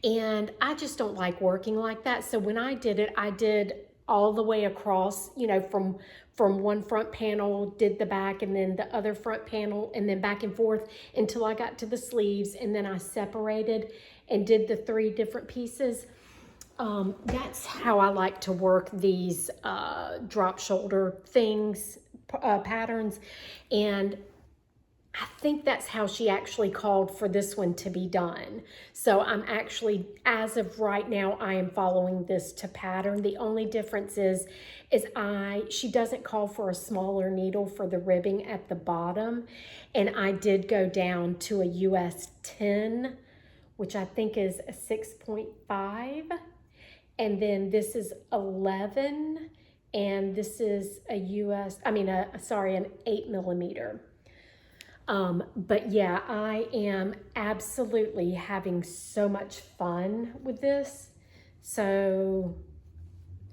And I just don't like working like that. So when I did it, I did all the way across, you know, from one front panel, did the back, and then the other front panel, and then back and forth until I got to the sleeves. And then I separated and did the 3 different pieces. That's how I like to work these drop shoulder things, patterns. And I think that's how she actually called for this one to be done. So I'm actually, as of right now, I am following this to pattern. The only difference is she doesn't call for a smaller needle for the ribbing at the bottom. And I did go down to a US 10, which I think is a 6.5. And then this is 11. And this is an 8 millimeter. But yeah, I am absolutely having so much fun with this. So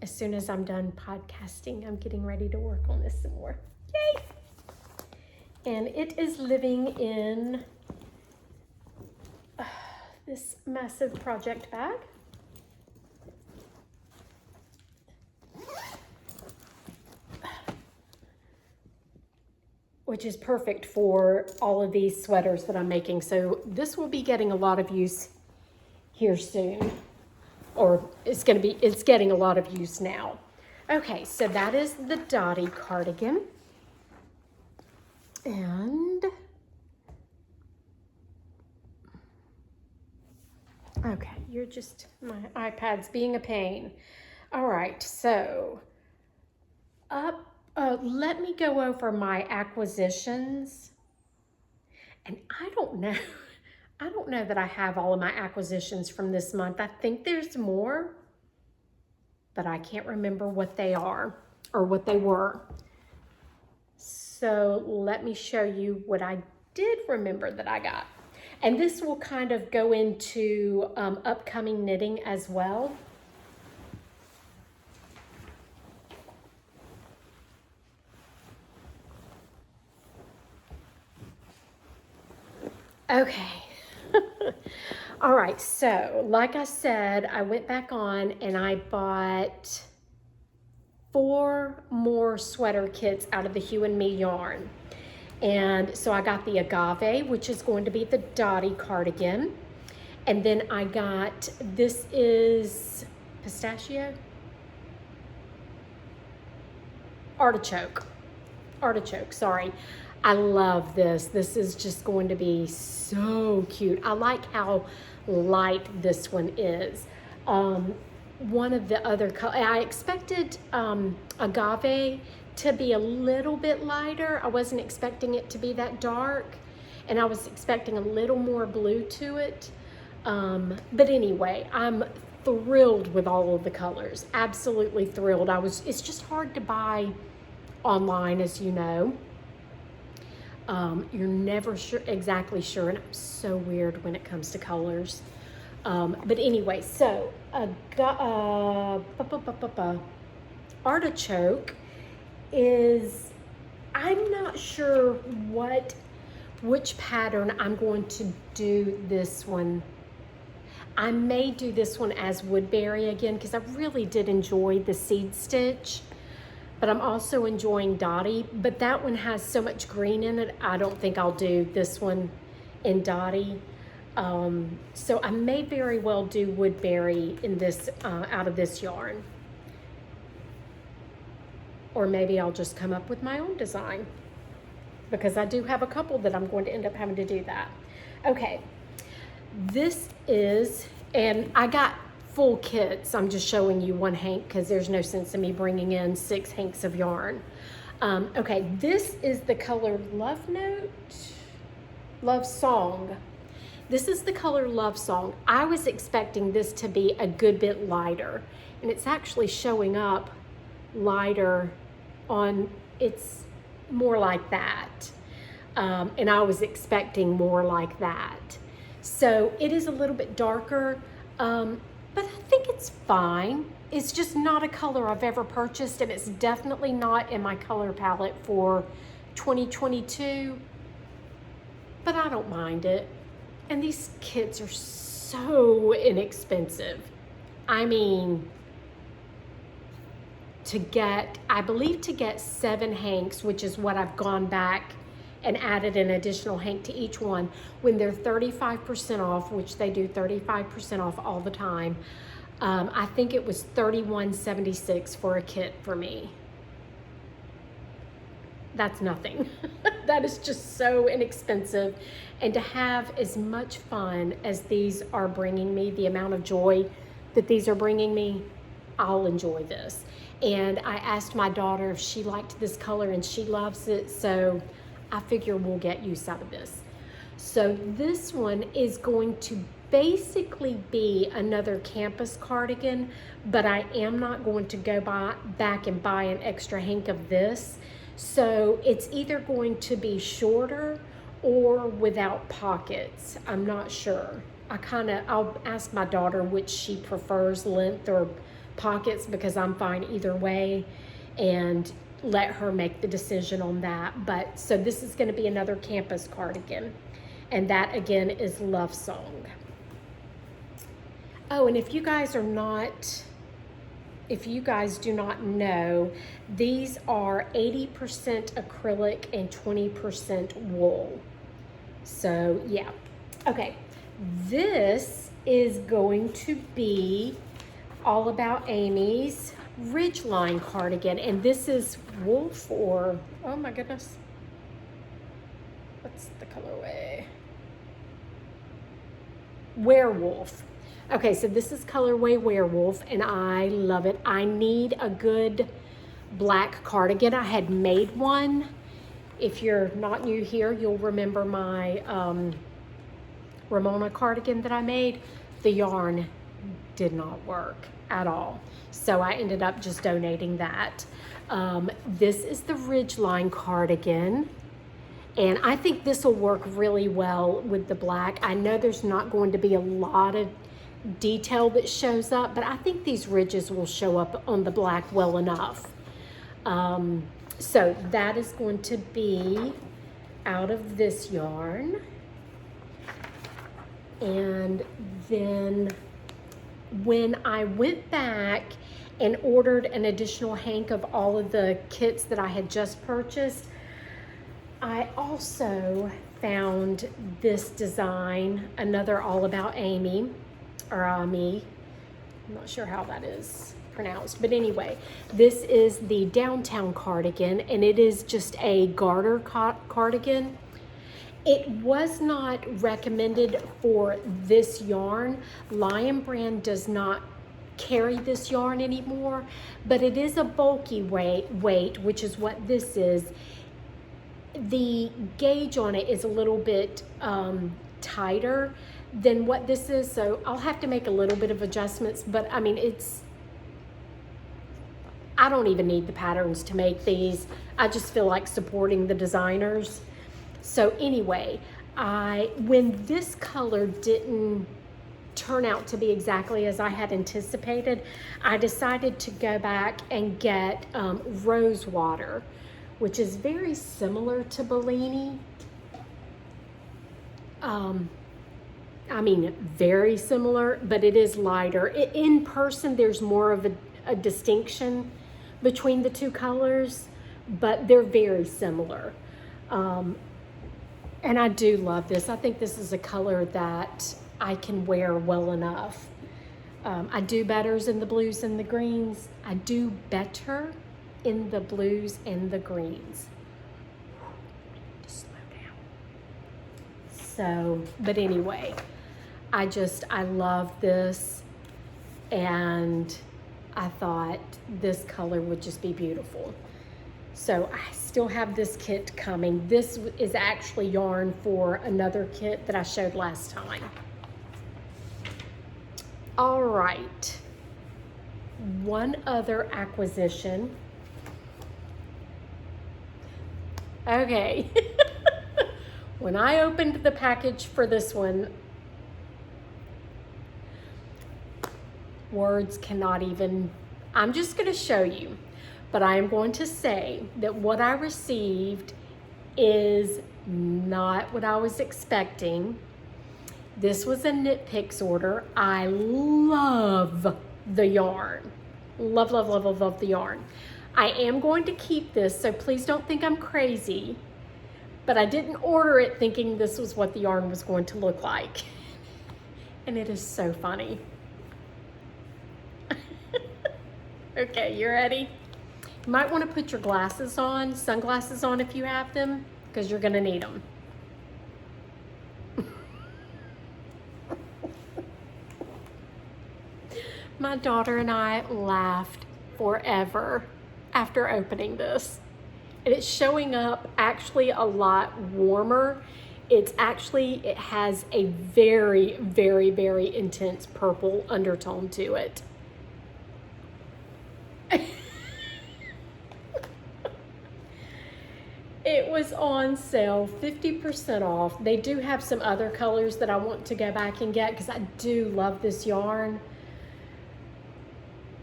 as soon as I'm done podcasting, I'm getting ready to work on this some more. Yay! And it is living in this massive project bag. Which is perfect for all of these sweaters that I'm making. So this will be getting a lot of use here soon, or it's getting a lot of use now. Okay, so that is the Dottie cardigan. And, okay, my iPad's being a pain. All right, so let me go over my acquisitions. And I don't know that I have all of my acquisitions from this month. I think there's more, but I can't remember what they are or what they were. So let me show you what I did remember that I got. And this will kind of go into upcoming knitting as well. Okay. All right, so like I said, I went back on and I bought 4 more sweater kits out of the You and Me yarn. And so I got the agave, which is going to be the Dottie cardigan. And then I got, this is pistachio? Artichoke, sorry. I love this. This is just going to be so cute. I like how light this one is. One of the other colors, I expected agave to be a little bit lighter. I wasn't expecting it to be that dark, and I was expecting a little more blue to it. But anyway, I'm thrilled with all of the colors. Absolutely thrilled. It's just hard to buy online, as you know. You're never exactly sure, and I'm so weird when it comes to colors. But anyway, so artichoke is, I'm not sure which pattern I'm going to do this one. I may do this one as Woodberry again, because I really did enjoy the seed stitch, but I'm also enjoying Dotty, but that one has so much green in it, I don't think I'll do this one in Dotty. So I may very well do Woodberry in this, out of this yarn. Or maybe I'll just come up with my own design, because I do have a couple that I'm going to end up having to do that. Okay, this is, and I got full kits. I'm just showing you one hank because there's no sense in me bringing in 6 hanks of yarn. Okay, this is the color Love Song. This is the color Love Song. I was expecting this to be a good bit lighter, and it's actually showing up lighter on, it's more like that. And I was expecting more like that. So it is a little bit darker, but I think it's fine. It's just not a color I've ever purchased, and it's definitely not in my color palette for 2022, but I don't mind it. And these kits are so inexpensive. I mean, I believe to get 7 hanks, which is what I've gone back and added an additional hank to each one, when they're 35% off, which they do 35% off all the time. I think it was $31.76 for a kit for me. That's nothing. That is just so inexpensive. And to have as much fun as these are bringing me, the amount of joy that these are bringing me, I'll enjoy this. And I asked my daughter if she liked this color, and she loves it, so I figure we'll get use out of this. So this one is going to basically be another campus cardigan, but I am not going to go back and buy an extra hank of this. So it's either going to be shorter or without pockets. I'm not sure. I'll ask my daughter which she prefers, length or pockets, because I'm fine either way, and let her make the decision on that. But so this is going to be another campus cardigan, and that again is Love Song. Oh, and if you guys do not know, these are 80% acrylic and 20% wool. So yeah. Okay, this is going to be all about Amy's Ridgeline cardigan, and this is wolf, or oh my goodness, what's the colorway? Werewolf. Okay, so this is colorway Werewolf, and I love it. I need a good black cardigan. I had made one. If you're not new here, you'll remember my Ramona cardigan that I made. The yarn did not work at all, so I ended up just donating that. This is the Ridgeline cardigan, and I think this will work really well with the black. I know there's not going to be a lot of detail that shows up, but I think these ridges will show up on the black well enough. So that is going to be out of this yarn. And then when I went back and ordered an additional hank of all of the kits that I had just purchased, I also found this design, another All About Amy, or Ami. I'm not sure how that is pronounced, but anyway, this is the Downtown cardigan, and it is just a garter cardigan. It was not recommended for this yarn. Lion Brand does not carry this yarn anymore, but it is a bulky weight, which is what this is. The gauge on it is a little bit tighter than what this is. So I'll have to make a little bit of adjustments, but I mean, I don't even need the patterns to make these. I just feel like supporting the designers. So anyway, when this color didn't turn out to be exactly as I had anticipated, I decided to go back and get rose water, which is very similar to Bellini. I mean, very similar, but it is lighter. In person, there's more of a distinction between the two colors, but they're very similar. And I do love this. I think this is a color that I can wear well enough. I do betters in the blues and the greens. I do better in the blues and the greens. Just slow down. So, but anyway, I love this, and I thought this color would just be beautiful. So I still have this kit coming. This is actually yarn for another kit that I showed last time. All right, one other acquisition. Okay, when I opened the package for this one, words cannot even, I'm just going to show you, but I am going to say that what I received is not what I was expecting. This was a Knit Picks order. I love the yarn. Love, love, love, love, love the yarn. I am going to keep this, so please don't think I'm crazy, but I didn't order it thinking this was what the yarn was going to look like. And it is so funny. Okay, you ready? You might want to put your glasses on, sunglasses on if you have them, because you're going to need them. My daughter and I laughed forever after opening this. And it's showing up actually a lot warmer. It has a very, very, very intense purple undertone to it. It was on sale, 50% off. They do have some other colors that I want to go back and get because I do love this yarn.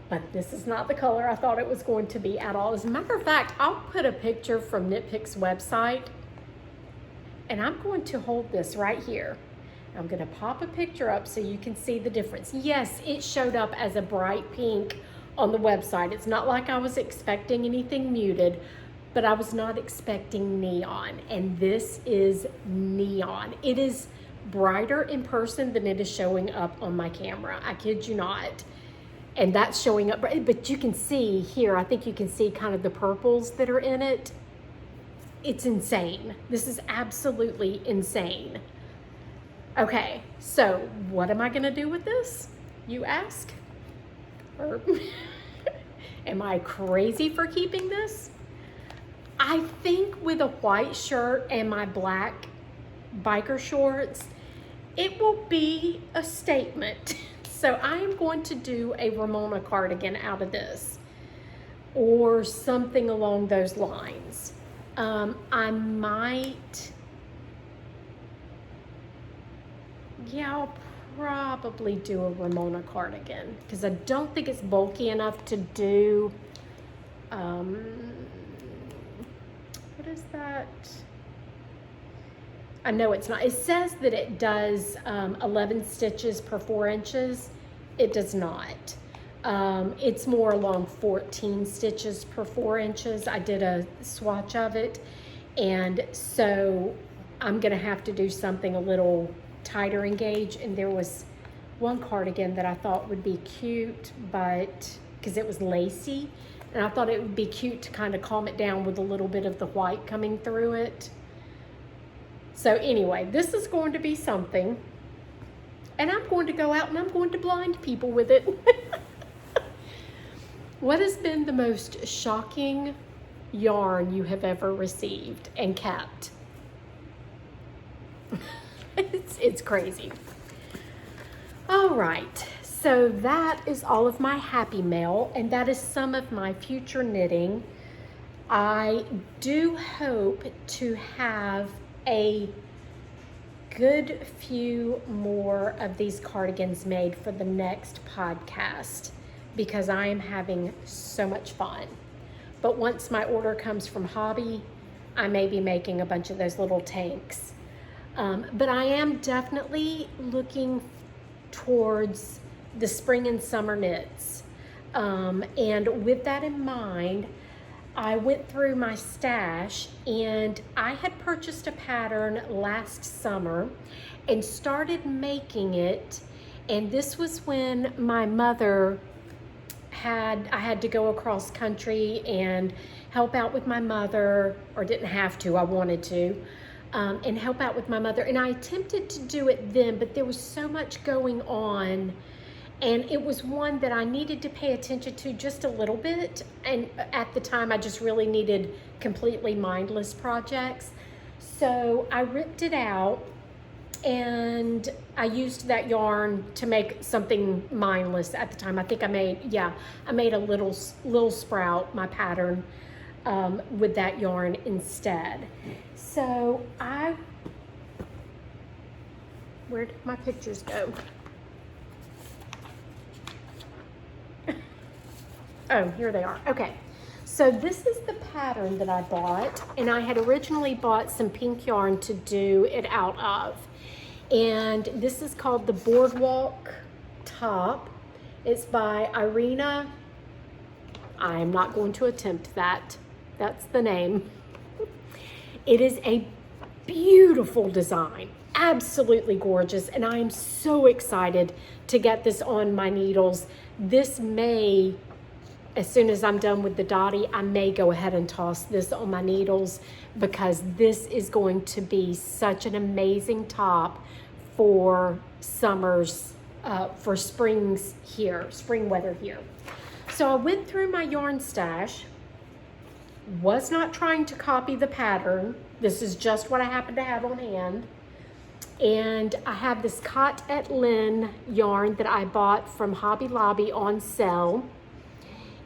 But this is not the color I thought it was going to be at all. As a matter of fact, I'll put a picture from Knit Picks website, and I'm going to hold this right here. I'm going to pop a picture up so you can see the difference. Yes, it showed up as a bright pink on the website. It's not like I was expecting anything muted, but I was not expecting neon, and this is neon. It is brighter in person than it is showing up on my camera. I kid you not. And that's showing up, but you can see here, I think you can see kind of the purples that are in it. It's insane. This is absolutely insane. Okay, so what am I gonna do with this, you ask? Or am I crazy for keeping this? I think with a white shirt and my black biker shorts, it will be a statement. So I am going to do a Ramona cardigan out of this or something along those lines. I might, yeah, I'll probably do a Ramona cardigan because I don't think it's bulky enough to do, what is that? I know it's not. It says that it does 11 stitches per 4 inches. It does not. It's more along 14 stitches per 4 inches. I did a swatch of it, and so I'm gonna have to do something a little tighter in gauge. And there was one cardigan that I thought would be cute, but because it was lacy, and I thought it would be cute to kind of calm it down with a little bit of the white coming through it. So anyway, this is going to be something, and I'm going to go out and I'm going to blind people with it. What has been the most shocking yarn you have ever received and kept? It's crazy. All right, so that is all of my happy mail, and that is some of my future knitting. I do hope to have a good few more of these cardigans made for the next podcast because I am having so much fun. But once my order comes from Hobby, I may be making a bunch of those little tanks. But I am definitely looking towards the spring and summer knits. And with that in mind, I went through my stash and I had purchased a pattern last summer and started making it. And this was when my mother I had to go across country and help out with my mother, or didn't have to, I wanted to, and help out with my mother. And I attempted to do it then, but there was so much going on. And it was one that I needed to pay attention to just a little bit. And at the time, I just really needed completely mindless projects. So I ripped it out and I used that yarn to make something mindless at the time. I think I made a little sprout, my pattern, with that yarn instead. So where did my pictures go? Oh, here they are. Okay, so this is the pattern that I bought, and I had originally bought some pink yarn to do it out of. And this is called the Boardwalk Top. It's by Yarnia. I'm not going to attempt that. That's the name. It is a beautiful design, absolutely gorgeous, and I am so excited to get this on my needles. This may, as soon as I'm done with the Dottie, I may go ahead and toss this on my needles because this is going to be such an amazing top for summers, for spring weather here. So I went through my yarn stash, was not trying to copy the pattern. This is just what I happen to have on hand. And I have this Cot et Lin yarn that I bought from Hobby Lobby on sale.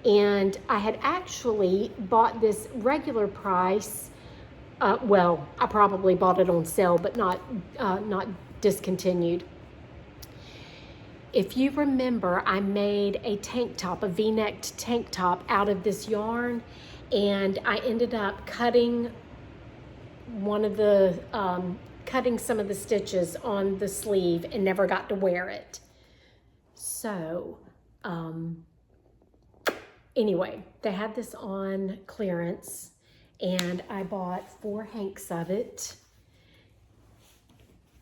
And I had actually bought this regular price. Well, I probably bought it on sale, but not discontinued. If you remember, I made a tank top, a V-necked tank top out of this yarn, and I ended up cutting cutting some of the stitches on the sleeve and never got to wear it. So, anyway, they had this on clearance and I bought 4 hanks of it.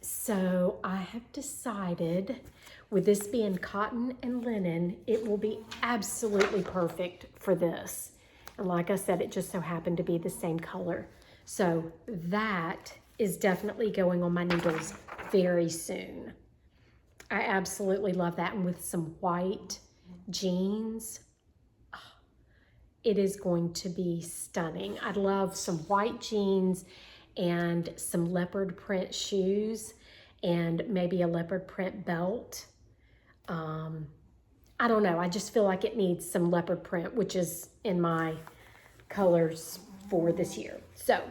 So I have decided, with this being cotton and linen, it will be absolutely perfect for this. And like I said, it just so happened to be the same color. So that is definitely going on my needles very soon. I absolutely love that. And with some white jeans, it is going to be stunning. I'd love some white jeans and some leopard print shoes and maybe a leopard print belt. I don't know. I just feel like it needs some leopard print, which is in my colors for this year. So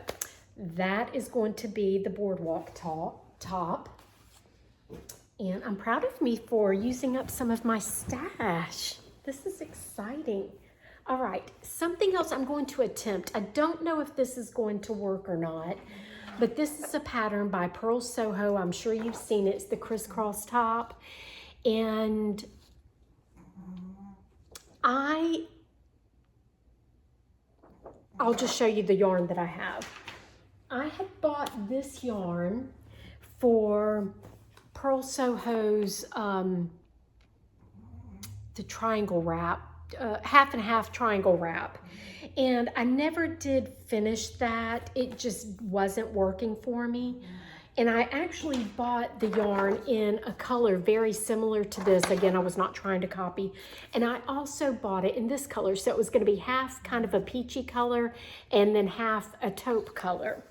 that is going to be the Boardwalk top. And I'm proud of me for using up some of my stash. This is exciting. All right, something else I'm going to attempt. I don't know if this is going to work or not, but this is a pattern by Pearl Soho. I'm sure you've seen it. It's the crisscross top. And I'll just show you the yarn that I have. I had bought this yarn for Pearl Soho's, the triangle wrap, half and half triangle wrap. And I never did finish that. It just wasn't working for me. And I actually bought the yarn in a color very similar to this. Again, I was not trying to copy. And I also bought it in this color. So it was going to be half kind of a peachy color and then half a taupe color.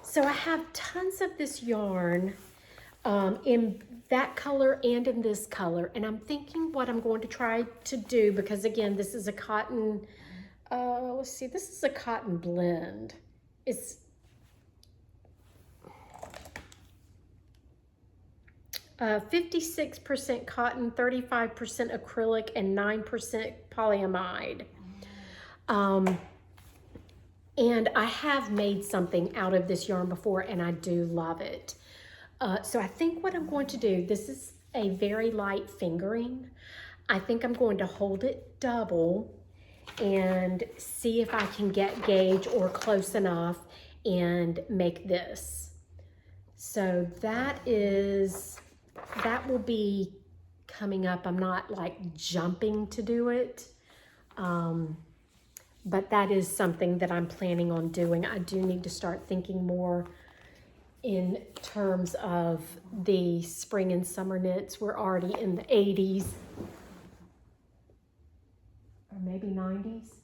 So I have tons of this yarn. in that color and in this color. And I'm thinking what I'm going to try to do, because again, this is a cotton, let's see, this is a cotton blend. It's 56% cotton, 35% acrylic, and 9% polyamide. And I have made something out of this yarn before, and I do love it. So I think what I'm going to do, this is a very light fingering. I think I'm going to hold it double and see if I can get gauge or close enough and make this. So that will be coming up. I'm not like jumping to do it. But that is something that I'm planning on doing. I do need to start thinking more in terms of the spring and summer knits. We're already in the 80s. Or maybe 90s.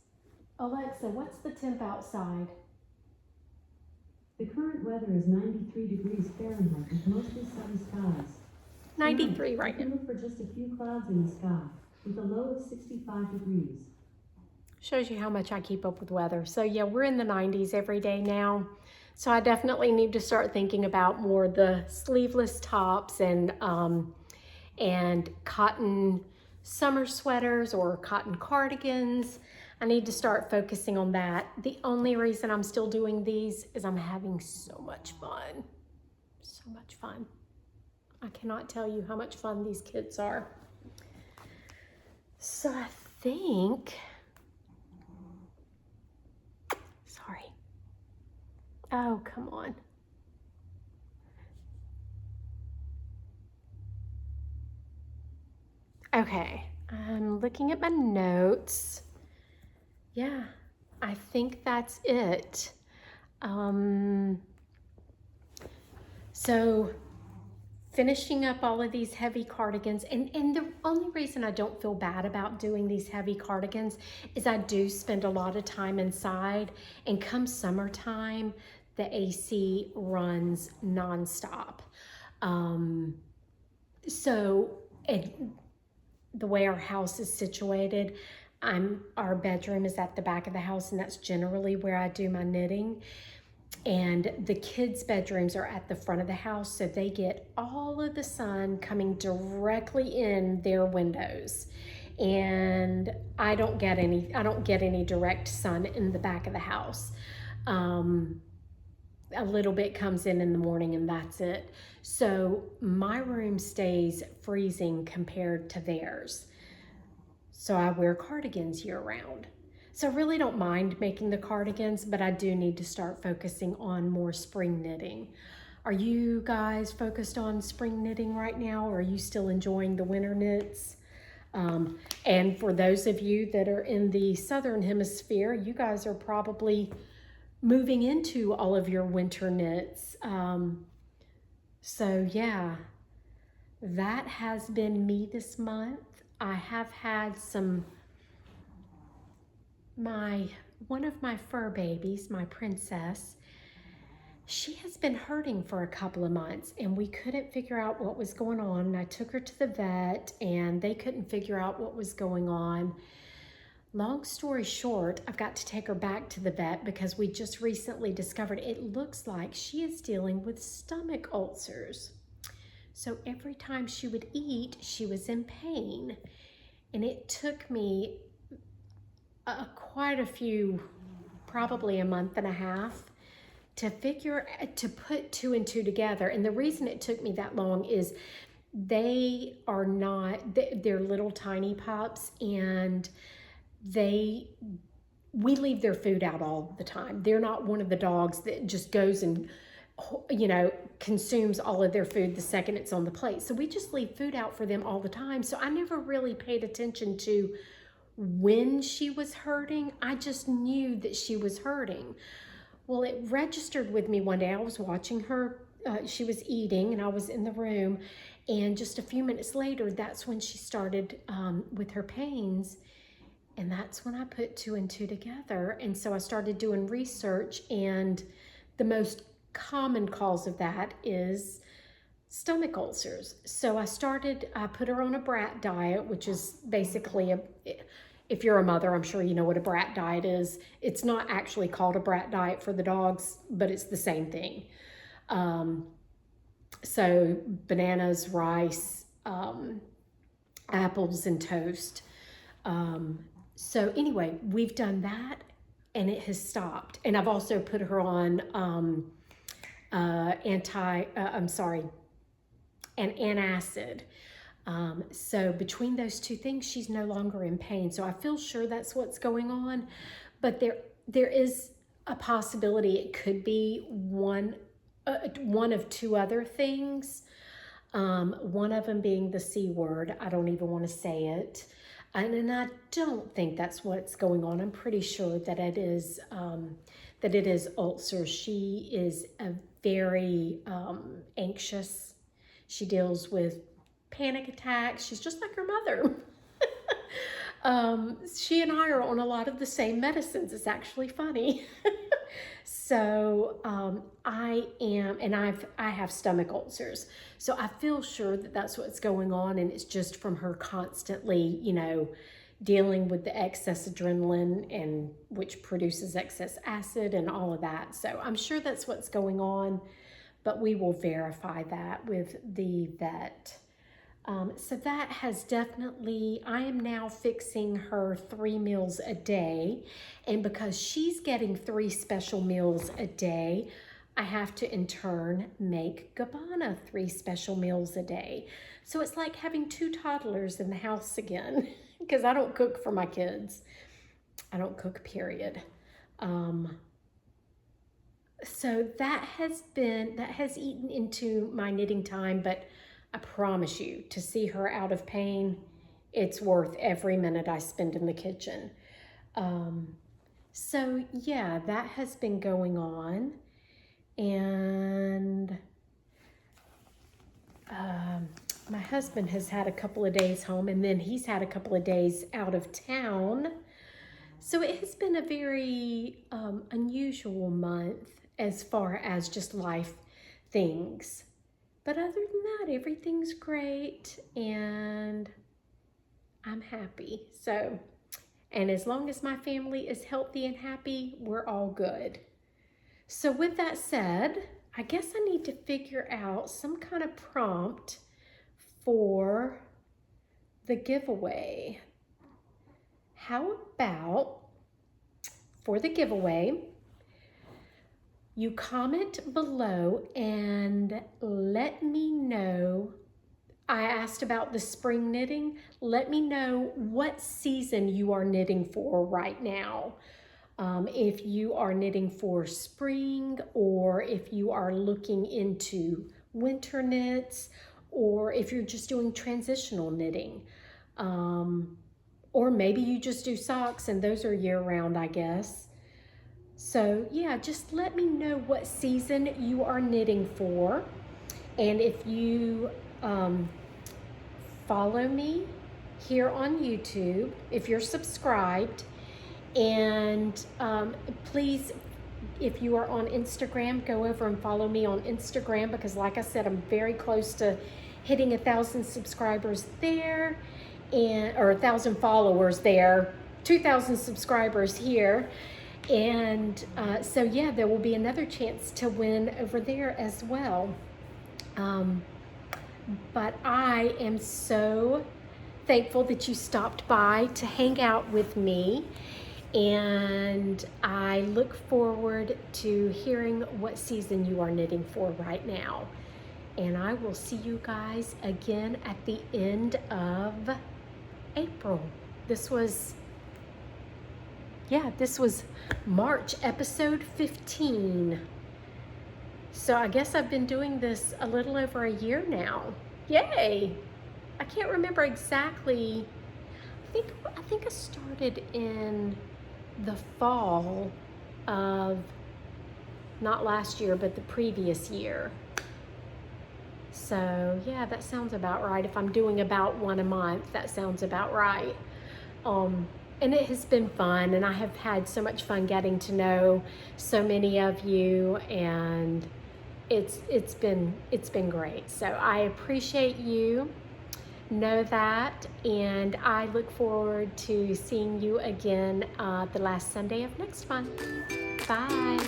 Alexa, what's the temp outside? The current weather is 93 degrees Fahrenheit with mostly sunny skies. 93 right now. Look for just a few clouds in the sky with a low of 65 degrees. Shows you how much I keep up with weather. So yeah, we're in the 90s every day now. So I definitely need to start thinking about more the sleeveless tops and cotton summer sweaters or cotton cardigans. I need to start focusing on that. The only reason I'm still doing these is I'm having so much fun. So much fun. I cannot tell you how much fun these kits are. So I think, sorry. Oh, come on. Okay, I'm looking at my notes. Yeah, I think that's it. So finishing up all of these heavy cardigans, and the only reason I don't feel bad about doing these heavy cardigans is I do spend a lot of time inside, and come summertime, the AC runs nonstop. The way our house is situated, our bedroom is at the back of the house, and that's generally where I do my knitting. And the kids' bedrooms are at the front of the house, so they get all of the sun coming directly in their windows. And I don't get any direct sun in the back of the house. A little bit comes in the morning, and that's it. So my room stays freezing compared to theirs. So I wear cardigans year round. So I really don't mind making the cardigans, but I do need to start focusing on more spring knitting. Are you guys focused on spring knitting right now, or are you still enjoying the winter knits? And for those of you that are in the southern hemisphere, you guys are probably moving into all of your winter knits. So yeah, that has been me this month. I have had one of my fur babies, my princess, she has been hurting for a couple of months, and we couldn't figure out what was going on. And I took her to the vet, and they couldn't figure out what was going on. Long story short, I've got to take her back to the vet because we just recently discovered it looks like she is dealing with stomach ulcers. So every time she would eat, she was in pain. And it took me quite a few, probably a month and a half, to put two and two together. And the reason it took me that long is they're little tiny pups, and we leave their food out all the time. They're not one of the dogs that just goes and, consumes all of their food the second it's on the plate. So we just leave food out for them all the time. So I never really paid attention to when she was hurting. I just knew that she was hurting. Well, it registered with me one day. I was watching her, she was eating, and I was in the room, and just a few minutes later, that's when she started with her pains. And that's when I put two and two together. And so I started doing research, and the most common cause of that is stomach ulcers. So I put her on a brat diet, which is basically if you're a mother, I'm sure you know what a brat diet is. It's not actually called a brat diet for the dogs, but it's the same thing. So bananas, rice, apples, and toast. So anyway, we've done that and it has stopped. And I've also put her on an antacid. So between those two things, she's no longer in pain. So I feel sure that's what's going on, but there is a possibility it could be one of two other things. One of them being the C word. I don't even want to say it. And I don't think that's what's going on. I'm pretty sure that it is ulcers. She is a very anxious. She deals with panic attacks. She's just like her mother. She and I are on a lot of the same medicines. It's actually funny. So I have stomach ulcers. So I feel sure that that's what's going on, and it's just from her constantly, dealing with the excess adrenaline, and which produces excess acid and all of that. So I'm sure that's what's going on, but we will verify that with the vet. So that has definitely, I am now fixing her 3 meals a day. And because she's getting 3 special meals a day, I have to in turn make Gabbana 3 special meals a day. So it's like having 2 toddlers in the house again, because I don't cook for my kids. I don't cook, period. So that has eaten into my knitting time, but I promise you, to see her out of pain, it's worth every minute I spend in the kitchen. So yeah, that has been going on. And my husband has had a couple of days home, and then he's had a couple of days out of town. So it has been a very unusual month as far as just life things. But other than that, everything's great, and I'm happy. So, and as long as my family is healthy and happy, we're all good. So with that said, I guess I need to figure out some kind of prompt for the giveaway. How about, for the giveaway, you comment below and let me know. I asked about the spring knitting. Let me know what season you are knitting for right now. If you are knitting for spring, or if you are looking into winter knits, or if you're just doing transitional knitting. Or maybe you just do socks and those are year-round, I guess. So yeah, just let me know what season you are knitting for. And if you follow me here on YouTube, if you're subscribed, and please, if you are on Instagram, go over and follow me on Instagram, because like I said, I'm very close to hitting 1,000 subscribers there, or 1,000 followers there, 2,000 subscribers here. And so yeah, there will be another chance to win over there as well. But I am so thankful that you stopped by to hang out with me, and I look forward to hearing what season you are knitting for right now. And I will see you guys again at the end of April. This was March, episode 15. So I guess I've been doing this a little over a year now. Yay! I can't remember exactly. I think I started in the fall of, not last year, but the previous year. So yeah, that sounds about right. If I'm doing about one a month, that sounds about right. And it has been fun, and I have had so much fun getting to know so many of you, and it's been great. So I appreciate you. Know that, and I look forward to seeing you again the last Sunday of next month. Bye.